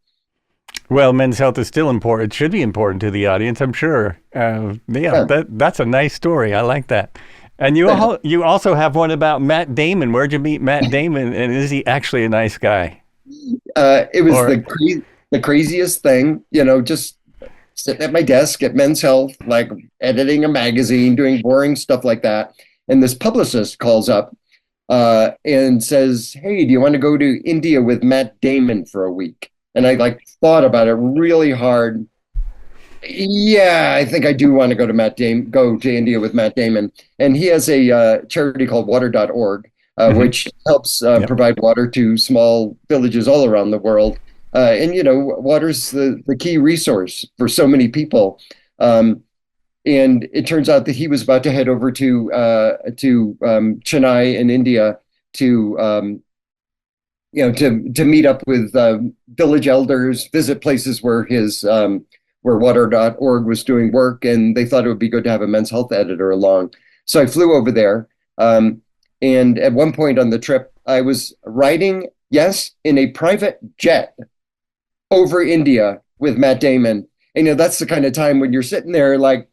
Well, men's health is still important. It should be important to the audience, I'm sure. Yeah. That's a nice story. I like that. And Yeah. you also have one about Matt Damon. Where'd you meet Matt Damon? And is he actually a nice guy? It was Or the craziest thing, just sitting at my desk at Men's Health, like editing a magazine, doing boring stuff like that. And this publicist calls up and says, "Hey, do you want to go to India with Matt Damon for a week?" And I like thought about it really hard. Yeah, I think I do want to go to India with Matt Damon. And he has a charity called water.org, Mhm. which helps Yep. provide water to small villages all around the world. And water's the key resource for so many people. And it turns out that he was about to head over to Chennai in India to to meet up with village elders, visit places where water.org was doing work, and they thought it would be good to have a men's health editor along. So I flew over there, and at one point on the trip, I was riding, yes, in a private jet over India with Matt Damon. And that's the kind of time when you're sitting there like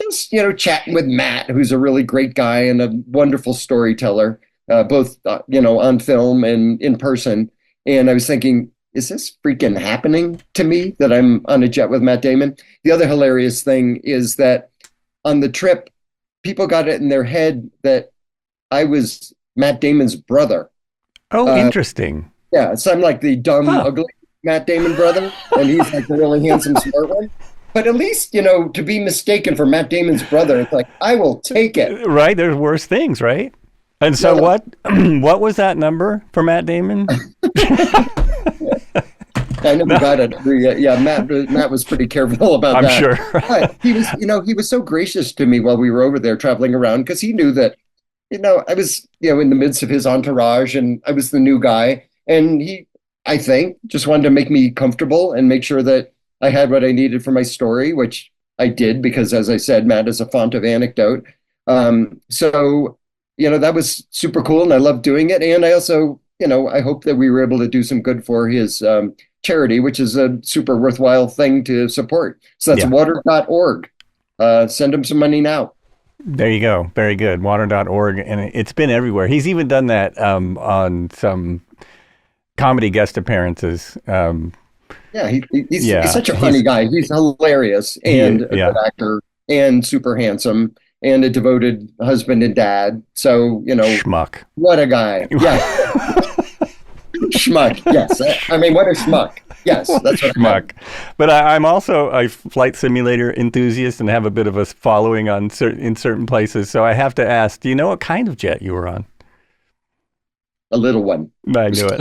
just chatting with Matt, who's a really great guy and a wonderful storyteller, both on film and in person. And I was thinking, is this freaking happening to me that I'm on a jet with Matt Damon? The other hilarious thing is that on the trip, people got it in their head that I was Matt Damon's brother. Oh, Uh, interesting. yeah, so I'm like the dumb, Huh. ugly Matt Damon brother, and he's like the really handsome, smart one. But at least, to be mistaken for Matt Damon's brother, it's like, I will take it. Right? There's worse things, right? And so No, what what was that number for Matt Damon? I never got it. Yeah, Matt was pretty careful about I'm that. sure. But he was so gracious to me while we were over there traveling around because he knew that, I was, in the midst of his entourage and I was the new guy. And he, I think, just wanted to make me comfortable and make sure that I had what I needed for my story, which I did because, as I said, Matt is a font of anecdote. So, that was super cool and I loved doing it. And I also, I hope that we were able to do some good for his charity, which is a super worthwhile thing to support. So that's Yeah. water.org. Send him some money now. There you go. Very good. Water.org. And it's been everywhere. He's even done that on some comedy guest appearances. Yeah, he's Yeah, such a funny guy. He's hilarious and a yeah. good actor and super handsome and a devoted husband and dad. So, Schmuck. what a guy. Yeah. Schmuck. Yes. I mean, what a schmuck. Yes, that's what I meant. Schmuck. But I'm also a flight simulator enthusiast and have a bit of a following in certain places. So I have to ask, do you know what kind of jet you were on? A little one. I knew it.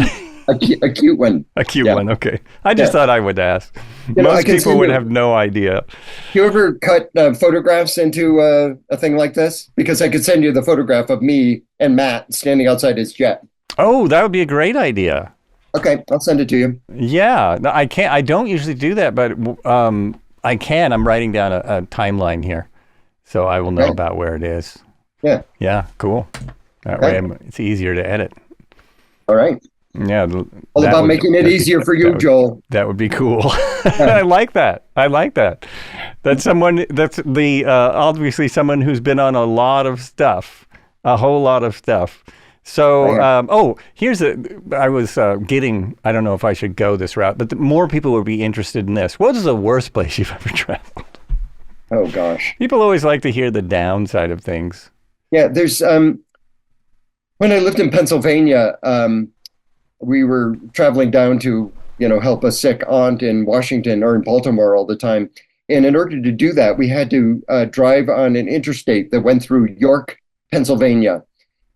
A cute one. A cute Yeah. one. Okay. I just Yeah. thought I would ask. I Most can people see would you. have no idea. You ever cut photographs into a thing like this? Because I could send you the photograph of me and Matt standing outside his jet. Oh, that would be a great idea. Okay, I'll send it to you. Yeah. No, I can't. I don't usually do that, but I can. I'm writing down a timeline here, so I will know Okay. about where it is. Yeah. Yeah. Cool. That Okay. way it's easier to edit. All right. Yeah, All about making it easier for you, Joel. That would be cool. Yeah. I like that. I like that. That's someone. That's the obviously someone who's been on a lot of stuff, a whole lot of stuff. So, here's I was getting. I don't know if I should go this route, but more people would be interested in this. What is the worst place you've ever traveled? Oh gosh. People always like to hear the downside of things. Yeah, there's when I lived in Pennsylvania, we were traveling down to, help a sick aunt in Washington or in Baltimore all the time. And in order to do that, we had to drive on an interstate that went through York, Pennsylvania.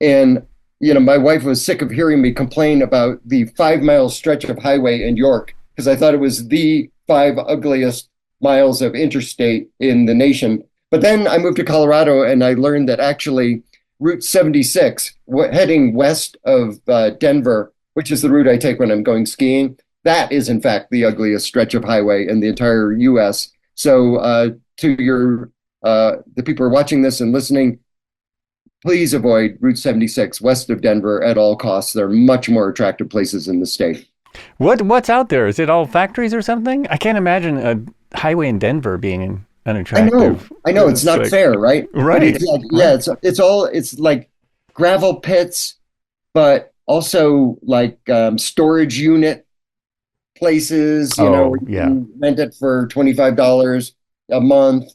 And, my wife was sick of hearing me complain about the 5 mile stretch of highway in York because I thought it was the 5 ugliest miles of interstate in the nation. But then I moved to Colorado and I learned that actually Route 76, heading west of Denver, which is the route I take when I'm going skiing, that is in fact the ugliest stretch of highway in the entire U.S. So to the people who are watching this and listening, please avoid Route 76 west of Denver at all costs. There are much more attractive places in the state. What's out there? Is it all factories or something? I can't imagine a highway in Denver being unattractive. I know, it's not fair, right? Right. But it's like gravel pits, but also like storage unit places, where you can rent it for $25 a month.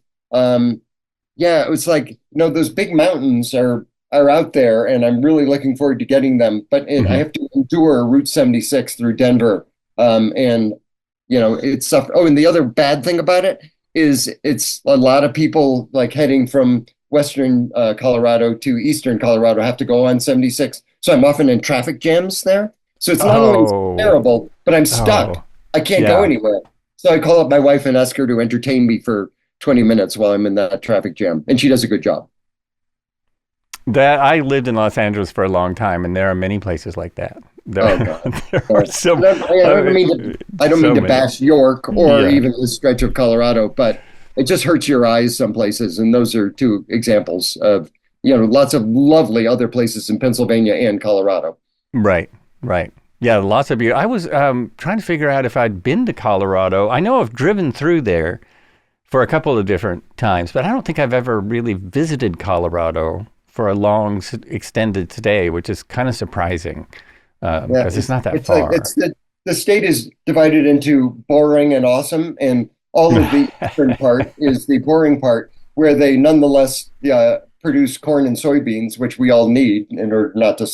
It's like, those big mountains are out there and I'm really looking forward to getting them, but I have to endure Route 76 through Denver. It's tough. Oh, and the other bad thing about it is it's a lot of people like heading from Western Colorado to Eastern Colorado have to go on 76. So I'm often in traffic jams there. So it's not only terrible, but I'm stuck. I can't go anywhere. So I call up my wife and ask her to entertain me for 20 minutes while I'm in that traffic jam. And she does a good job. I lived in Los Angeles for a long time, and there are many places like that. I don't mean to bash York or even the stretch of Colorado, but it just hurts your eyes some places. And those are two examples of, lots of lovely other places in Pennsylvania and Colorado. Right. Yeah, lots of beauty. I was trying to figure out if I'd been to Colorado. I know I've driven through there for a couple of different times, but I don't think I've ever really visited Colorado for a long, extended stay, which is kind of surprising because it's not that far. The state is divided into boring and awesome, and all of the eastern part is the boring part, where they nonetheless produce corn and soybeans, which we all need in order not to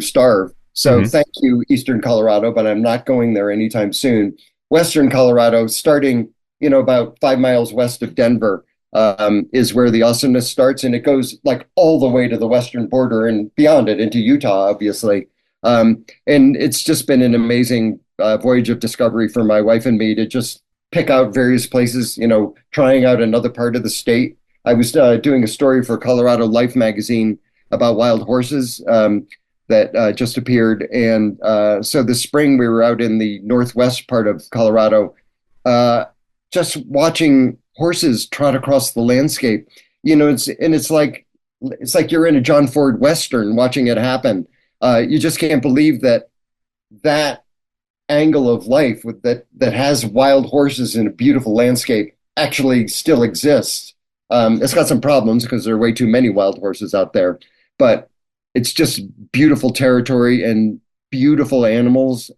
starve. So thank you, Eastern Colorado, but I'm not going there anytime soon. Western Colorado, starting about 5 miles west of Denver, is where the awesomeness starts, and it goes like all the way to the western border and beyond it into Utah, obviously. And it's just been an amazing voyage of discovery for my wife and me to just pick out various places, trying out another part of the state. I was doing a story for Colorado Life magazine about wild horses that just appeared. And so this spring we were out in the northwest part of Colorado, just watching horses trot across the landscape. It's like you're in a John Ford Western watching it happen. You just can't believe that angle of life that has wild horses in a beautiful landscape actually still exists. It's got some problems because there are way too many wild horses out there, but it's just beautiful territory and beautiful animals.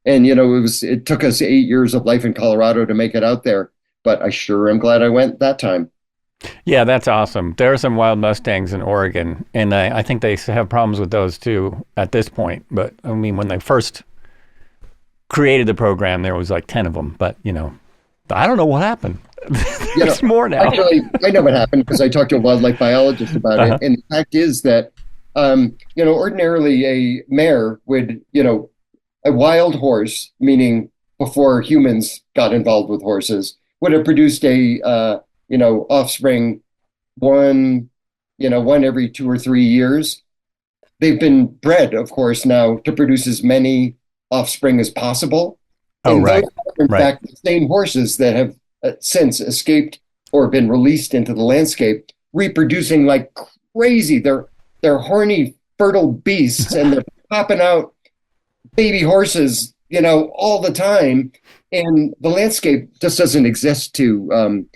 It took us 8 years of life in Colorado to make it out there, but I sure am glad I went that time. Yeah, that's awesome. There are some wild Mustangs in Oregon, and I think they have problems with those too at this point. But I mean, when they first created the program, there was like 10 of them, but I don't know what happened. There's more now. Actually, I know what happened because I talked to a wildlife biologist about it. And the fact is that, ordinarily a mare would, a wild horse, meaning before humans got involved with horses, would have produced a, offspring one every 2 or 3 years. They've been bred, of course, now to produce as many offspring as possible. Oh, right. Those are, in fact, the same horses that have since escaped or been released into the landscape, reproducing like crazy. They're they're horny, fertile beasts, and they're popping out baby horses, all the time, and the landscape just doesn't exist to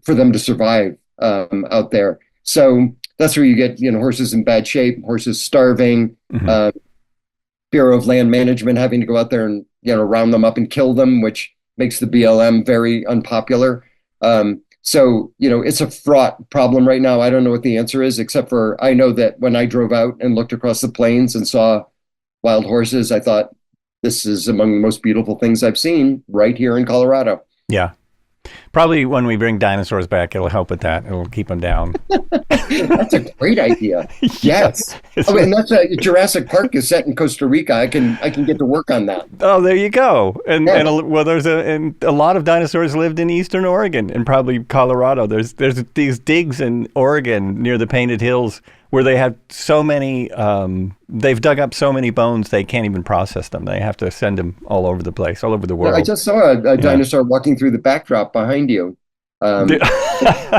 for them to survive out there. So that's where you get horses in bad shape, horses starving, Bureau of Land Management having to go out there and round them up and kill them, which makes the BLM very unpopular. So it's a fraught problem right now. I don't know what the answer is, except for I know that when I drove out and looked across the plains and saw wild horses, I thought this is among the most beautiful things I've seen right here in Colorado. Yeah. Probably when we bring dinosaurs back, it'll help with that. It'll keep them down. That's a great idea. Yes. And that's Jurassic Park is set in Costa Rica. I can get to work on that. Oh, there you go. And there's a lot of dinosaurs lived in eastern Oregon and probably Colorado. There's these digs in Oregon near the Painted Hills where they have so many, they've dug up so many bones they can't even process them. They have to send them all over the place, all over the world. I just saw a dinosaur walking through the backdrop behind you. You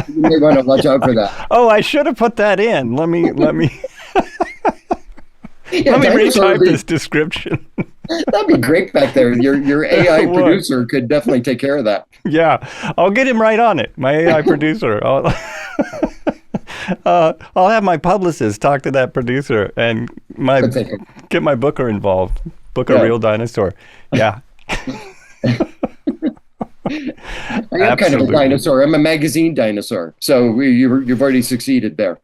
may want to watch out for that. Oh, I should have put that in. Let me let me retype this description. That'd be great back there. Your AI producer could definitely take care of that. Yeah, I'll get him right on it. My AI producer. I'll have my publicist talk to that producer and get my booker involved. Book a real dinosaur. Yeah. I am kind of a dinosaur. I'm a magazine dinosaur. So you've already succeeded there.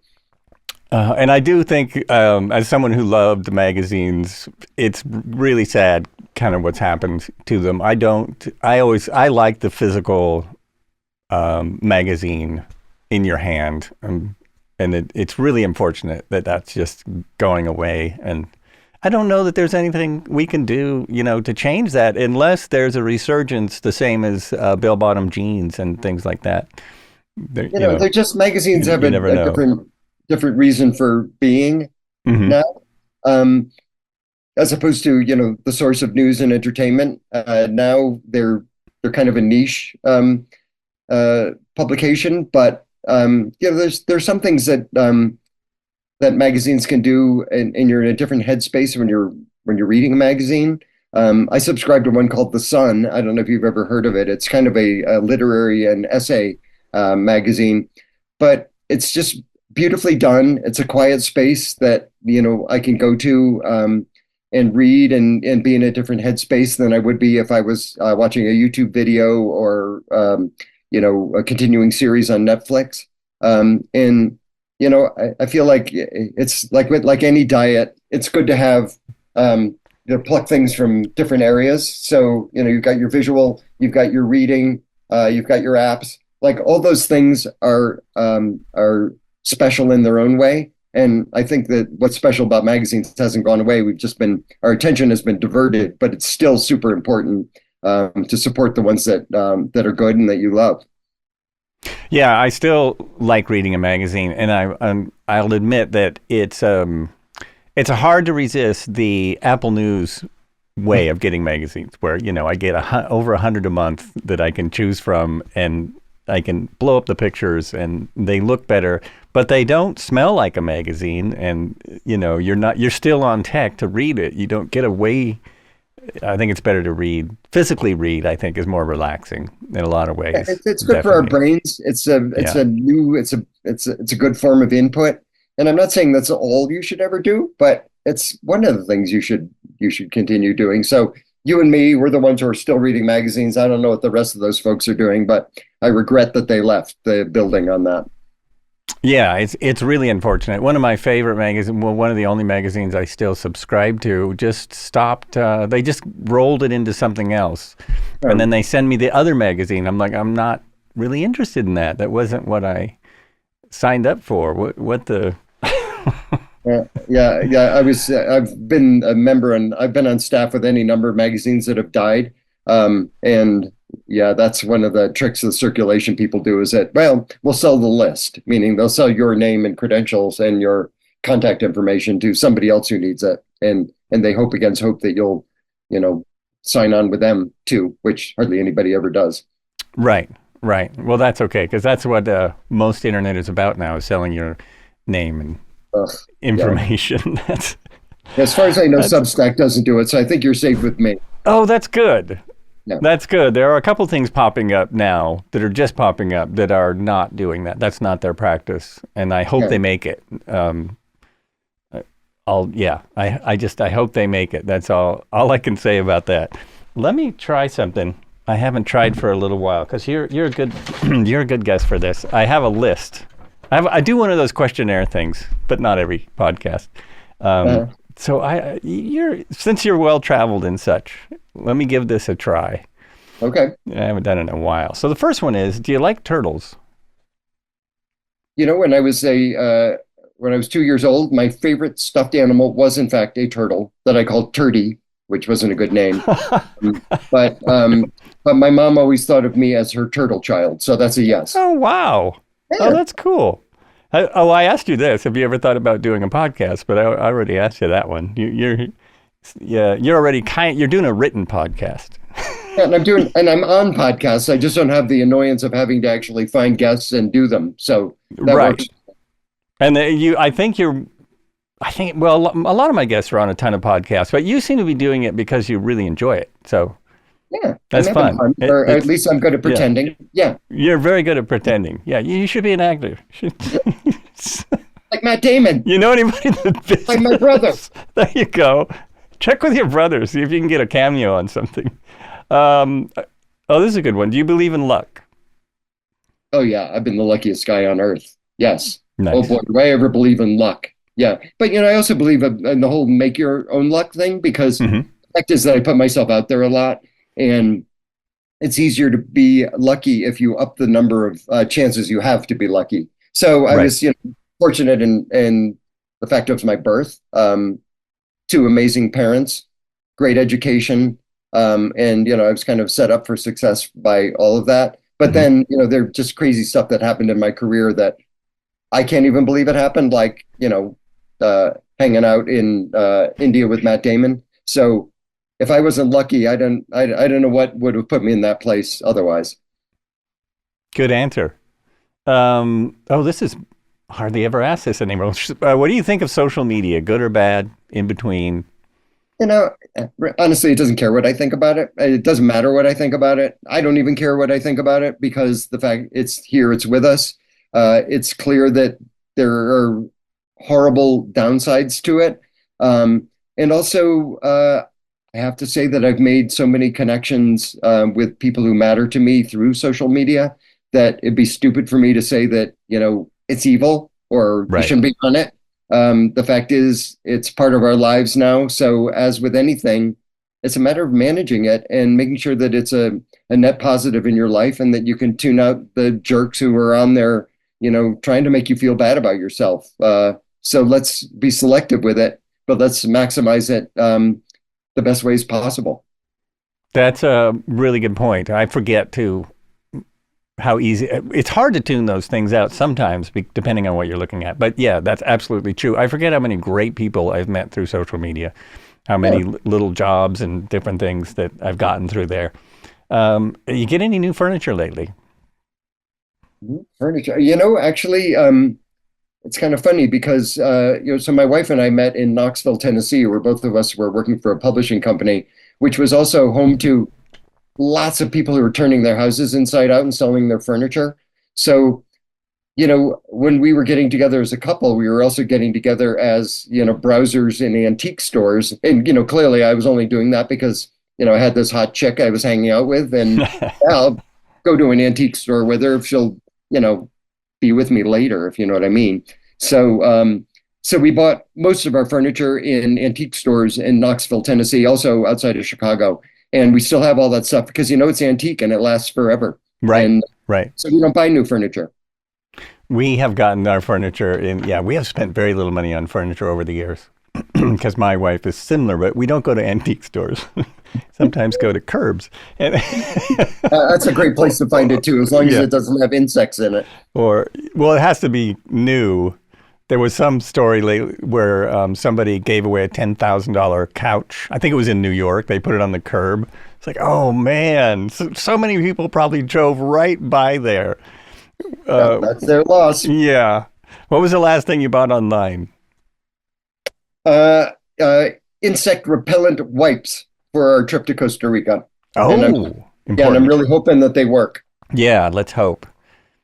And I do think, as someone who loved magazines, it's really sad kind of what's happened to them. I like the physical magazine in your hand. And it's really unfortunate that that's just going away. And I don't know that there's anything we can do, to change that unless there's a resurgence, the same as bell-bottom jeans and things like that. They're just magazines have a different reason for being now, as opposed to the source of news and entertainment. Now they're kind of a niche publication, but there's some things that that magazines can do, and you're in a different headspace when you're reading a magazine. I subscribe to one called The Sun. I don't know if you've ever heard of it. It's kind of a literary and essay magazine, but it's just beautifully done. It's a quiet space that I can go to and read and be in a different headspace than I would be if I was watching a YouTube video or a continuing series on Netflix. I feel like it's like any diet. It's good to have pluck things from different areas. So you've got your visual, you've got your reading, you've got your apps. Like all those things are special in their own way. And I think that what's special about magazines hasn't gone away. Our attention has been diverted, but it's still super important to support the ones that are good and that you love. Yeah, I still like reading a magazine, and I'll admit that it's hard to resist the Apple News way of getting magazines, where I get over 100 a month that I can choose from, and I can blow up the pictures, and they look better, but they don't smell like a magazine, and you're still on tech to read it. You don't get away. I think it's better to physically read, I think, is more relaxing in a lot of ways. It's good for our brains. It's a good form of input. And I'm not saying that's all you should ever do, but it's one of the things you should continue doing. So you and me, we're the ones who are still reading magazines. I don't know what the rest of those folks are doing, but I regret that they left the building on that. Yeah, it's really unfortunate. One of my favorite magazines, one of the only magazines I still subscribe to, just stopped. They just rolled it into something else. And then they send me the other magazine. I'm like, I'm not really interested in that. That wasn't what I signed up for. What the... I've been a member, and I've been on staff with any number of magazines that have died. And yeah, that's one of the tricks the circulation people do, is that, we'll sell the list, meaning they'll sell your name and credentials and your contact information to somebody else who needs it. And they hope against hope that you'll, sign on with them too, which hardly anybody ever does. Right. Well, that's okay, because that's what most internet is about now, is selling your name and Ugh, yeah. information. That's As far as I know, that's Substack doesn't do it, so I think you're safe with me. oh, that's good. Yeah. That's good. There are a couple things popping up now that are just popping up that are not doing that. That's not their practice, and I hope Yeah. they make it. I hope they make it. That's all I can say about that. Let me try something I haven't tried for a little while, because you're a good you're a good guest for this. I have a list. I do one of those questionnaire things, but not every podcast. Uh, So since you're well traveled and such, let me give this a try. okay. I haven't done it in a while. So the first one is, do you like turtles? When I was 2 years old, my favorite stuffed animal was in fact a turtle that I called Turdy, which wasn't a good name. Um, but um, but my mom always thought of me as her turtle child, so that's a yes. Oh, wow. Oh, Yeah. that's cool. I asked you this. Have you ever thought about doing a podcast? But I already asked you that one. You're already you're doing a written podcast. Yeah, and I'm on podcasts. I just don't have the annoyance of having to actually find guests and do them. So that Right. works. And well, a lot of my guests are on a ton of podcasts, but you seem to be doing it because you really enjoy it. So Yeah, that's I'm having fun. fun, or at least I'm good at yeah. pretending. Yeah, You're very good at pretending. Yeah, you should be an actor. like Matt Damon, You know anybody in the business? like my brother. There you go. Check with your brother. See if you can get a cameo on something. This is a good one. Do you believe in luck? Oh yeah, I've been the luckiest guy on earth. Yes. Oh Nice. boy, do I ever believe in luck? Yeah, but I also believe in the whole make your own luck thing, because hmm the fact is that I put myself out there a lot, and it's easier to be lucky if you up the number of chances you have to be lucky. So I Right. was, fortunate in the fact of my birth, two amazing parents, great education, and I was kind of set up for success by all of that. But hmm then, there just crazy stuff that happened in my career that I can't even believe it happened, like, hanging out in India with Matt Damon. So if I wasn't lucky, I don't know what would have put me in that place otherwise. Good answer. This is hardly ever asked this anymore. What do you think of social media? Good or bad? In between? You know, Honestly, it doesn't care what I think about it. It doesn't matter what I think about it. I don't even care what I think about it, because the fact it's here, it's with us. It's clear that there are horrible downsides to it. And also, I have to say that I've made so many connections with people who matter to me through social media that it'd be stupid for me to say that, it's evil or you Right. shouldn't be on it. The fact is, it's part of our lives now. So, as with anything, it's a matter of managing it and making sure that it's a net positive in your life, and that you can tune out the jerks who are on there, trying to make you feel bad about yourself. So let's be selective with it, but let's maximize it the best ways possible. That's a really good point. I forget to how easy it's hard to tune those things out sometimes, depending on what you're looking at. But yeah, that's absolutely true. I forget how many great people I've met through social media, how Yeah. many little jobs and different things that I've gotten through there. You get any new furniture lately? Furniture, actually, it's kind of funny because, so my wife and I met in Knoxville, Tennessee, where both of us were working for a publishing company, which was also home to lots of people who were turning their houses inside out and selling their furniture. So, when we were getting together as a couple, we were also getting together as, browsers in antique stores. And, clearly I was only doing that because, I had this hot chick I was hanging out with, and yeah, I'll go to an antique store with her if she'll, be with me later, if you know what I mean. So we bought most of our furniture in antique stores in Knoxville, Tennessee, also outside of Chicago. And we still have all that stuff because, it's antique and it lasts forever. Right, And right. so we don't buy new furniture. We have gotten our furniture we have spent very little money on furniture over the years because my wife is similar, but we don't go to antique stores. Sometimes go to Curbs. And That's a great place to find it too, as long as yeah. it doesn't have insects in it. Well, it has to be new. There was some story lately where somebody gave away a $10,000 couch. I think it was in New York. They put it on the curb. It's like, oh man, so many people probably drove right by there. That's their loss. Yeah. What was the last thing you bought online? Uh, uh, Insect repellent wipes for our trip to Costa Rica, and Oh, yeah, and I'm important. really hoping that they work. Yeah, let's hope.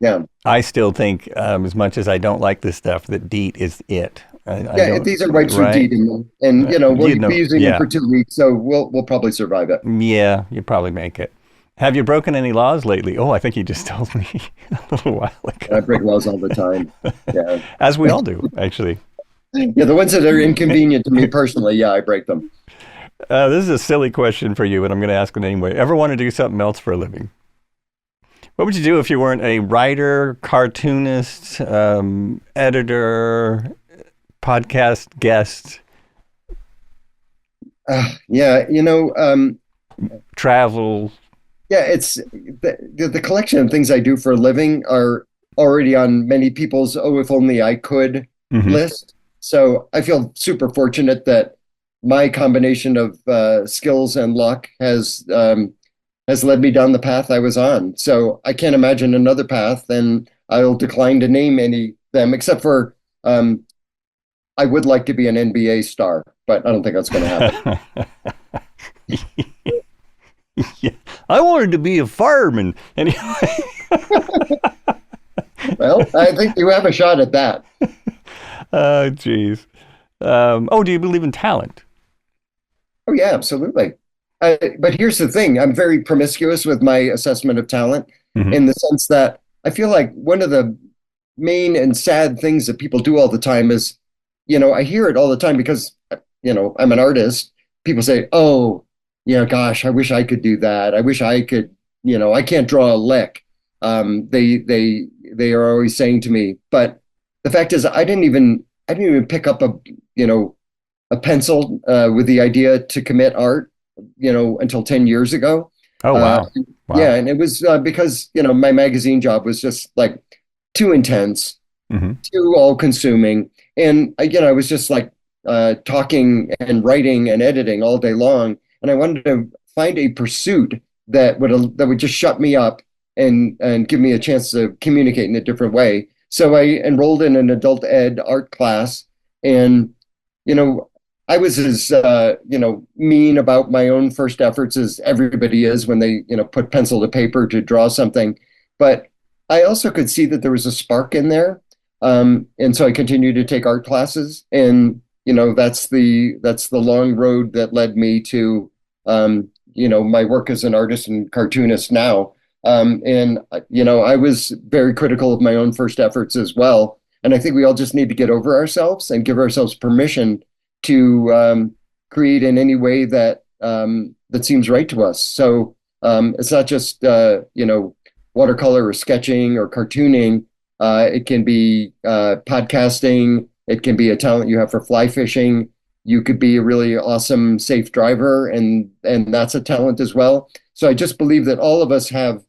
Yeah, I still think, as much as I don't like this stuff, that DEET is it. I yeah, don't, these are wipes with right? DEET in them, and we'll You be know, using them yeah, for 2 weeks, so we'll probably survive it. yeah, you probably make it. Have you broken any laws lately? Oh, I think you just told me a little while I break ago. laws all the time. Yeah, As we all do, actually. yeah, the ones that are inconvenient to me personally, yeah, I break them. This is a silly question for you, but I'm going to ask it anyway. Ever want to do something else for a living? What would you do if you weren't a writer, cartoonist, editor, podcast guest, Yeah, travel? yeah, it's the collection of things I do for a living are already on many people's "oh, if only I could" Hmm. list. So I feel super fortunate that my combination of skills and luck has led me down the path I was on. So I can't imagine another path, and I'll decline to name any them except for I would like to be an NBA star, but I don't think that's going to happen. Yeah. I wanted to be a fireman. Anyway, Well, I think you have a shot at that. oh, jeez. Oh, do you believe in talent? Oh, yeah, absolutely. But here's the thing, I'm very promiscuous with my assessment of talent Hmm. in the sense that I feel like one of the main and sad things that people do all the time is, I hear it all the time because, I'm an artist. People say, oh, gosh, I wish I could do that. I wish I could, I can't draw a lick. They are always saying to me, but the fact is, I didn't even pick up a pencil with the idea to commit art, until 10 years ago. Oh, Uh, wow. yeah, Wow. and it was because, my magazine job was just like too intense, Hmm. too all consuming. And again, I was just like talking and writing and editing all day long. And I wanted to find a pursuit that would just shut me up and give me a chance to communicate in a different way. So I enrolled in an adult ed art class, and you know, I was as mean about my own first efforts as everybody is when they put pencil to paper to draw something. But I also could see that there was a spark in there, and so I continued to take art classes, and that's the long road that led me to my work as an artist and cartoonist now. And I was very critical of my own first efforts as well. And I think we all just need to get over ourselves and give ourselves permission to create in any way that seems right to us. So it's not just watercolor or sketching or cartooning. It can be podcasting. It can be a talent you have for fly fishing. You could be a really awesome safe driver, and that's a talent as well. So I just believe that all of us have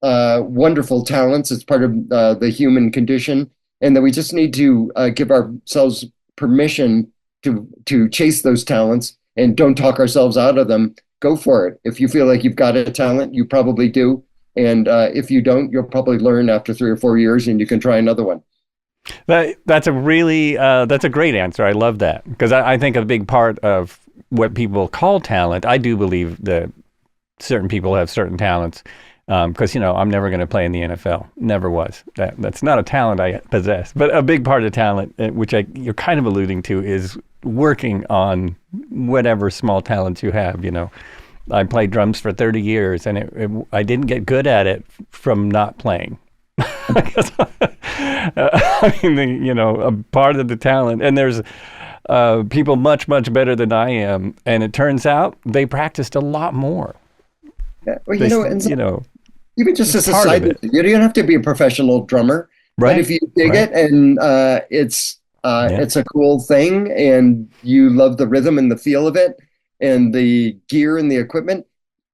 wonderful talents. It's part of the human condition, and that we just need to give ourselves permission to chase those talents and don't talk ourselves out of them. Go for it. If you feel like you've got a talent, you probably do. And if you don't, you'll probably learn after 3 or 4 years, and you can try another one. That's a great answer. I love that because I think a big part of what people call talent, I do believe that certain people have certain talents. Because I'm never going to play in the NFL. Never was. That's not a talent I possess. But a big part of talent, which you're kind of alluding to, is working on whatever small talents you have. I played drums for 30 years, and I didn't get good at it from not playing. I mean, a part of the talent, and there's people much, much better than I am, and it turns out they practiced a lot more. Yeah. Well, They, and you know, even just it's as a part of side note, it, you don't have to be a professional drummer, but if right? you dig Right. it and it's Yeah. it's a cool thing and you love the rhythm and the feel of it and the gear and the equipment,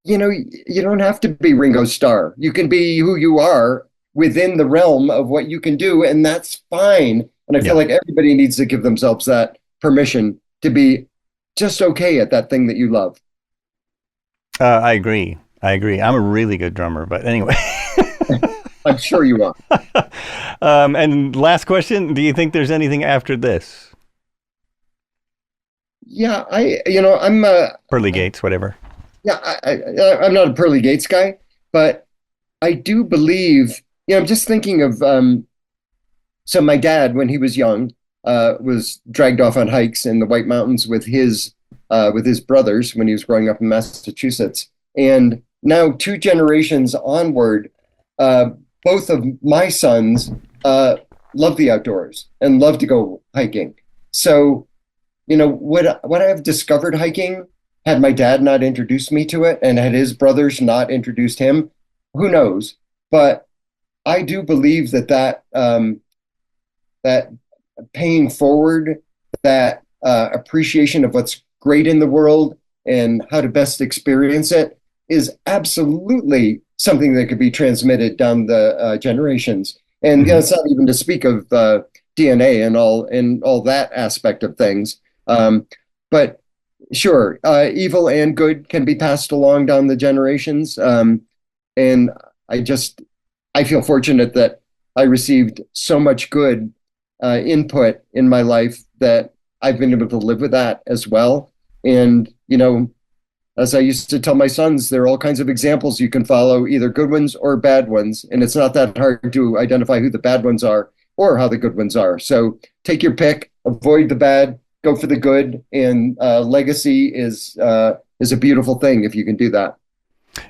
you don't have to be Ringo Starr. You can be who you are within the realm of what you can do, and that's fine. And I feel Yeah. like everybody needs to give themselves that permission to be just okay at that thing that you love. I agree. I agree. I'm a really good drummer, but anyway. I'm sure you are. And last question: do you think there's anything after this? Yeah, I'm Pearly Gates, whatever. yeah, I'm not a pearly gates guy, but I do believe, I'm just thinking of so my dad, when he was young, was dragged off on hikes in the White Mountains with his brothers when he was growing up in Massachusetts. And now, two generations onward, uh, both of my sons uh, love the outdoors and love to go hiking. So, would I have discovered hiking had my dad not introduced me to it and had his brothers not introduced him? Who knows? But I do believe that paying forward, that appreciation of what's great in the world and how to best experience it is absolutely something that could be transmitted down the generations. And Hmm. it's not even to speak of DNA and all that aspect of things. But sure, evil and good can be passed along down the generations. And I just I feel fortunate that I received so much good input in my life that I've been able to live with that as well. And, as I used to tell my sons, there are all kinds of examples you can follow, either good ones or bad ones. And it's not that hard to identify who the bad ones are or how the good ones are. So take your pick, avoid the bad, go for the good. And legacy is a beautiful thing if you can do that.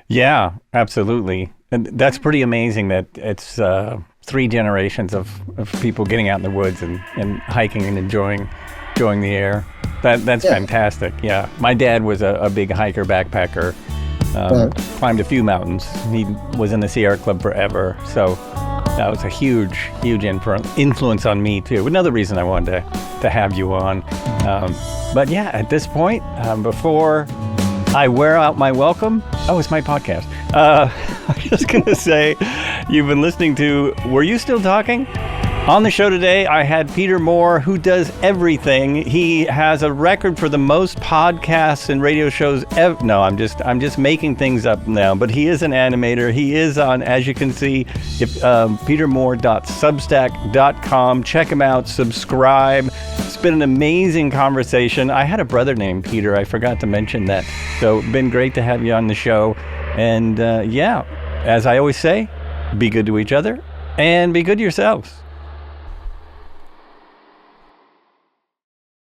Yeah, absolutely. And that's pretty amazing that it's three generations of people getting out in the woods and hiking and enjoying the air. That's Yeah. fantastic. Yeah. My dad was a big hiker, backpacker, Uh, climbed a few mountains. He was in the Sierra Club forever. So that was a huge, huge influence on me, too. Another reason I wanted to have you on. But yeah, at this point, before I wear out my welcome. Oh, it's my podcast. I'm just going to say, you've been listening to Were You Still Talking? On the show today, I had Peter Moore, who does everything. He has a record for the most podcasts and radio shows ever. No, I'm just making things up now. But he is an animator. He is on, as you can see, petermoore.substack.com. Check him out. Subscribe. It's been an amazing conversation. I had a brother named Peter. I forgot to mention that. So been great to have you on the show. And yeah, as I always say, be good to each other and be good to yourselves.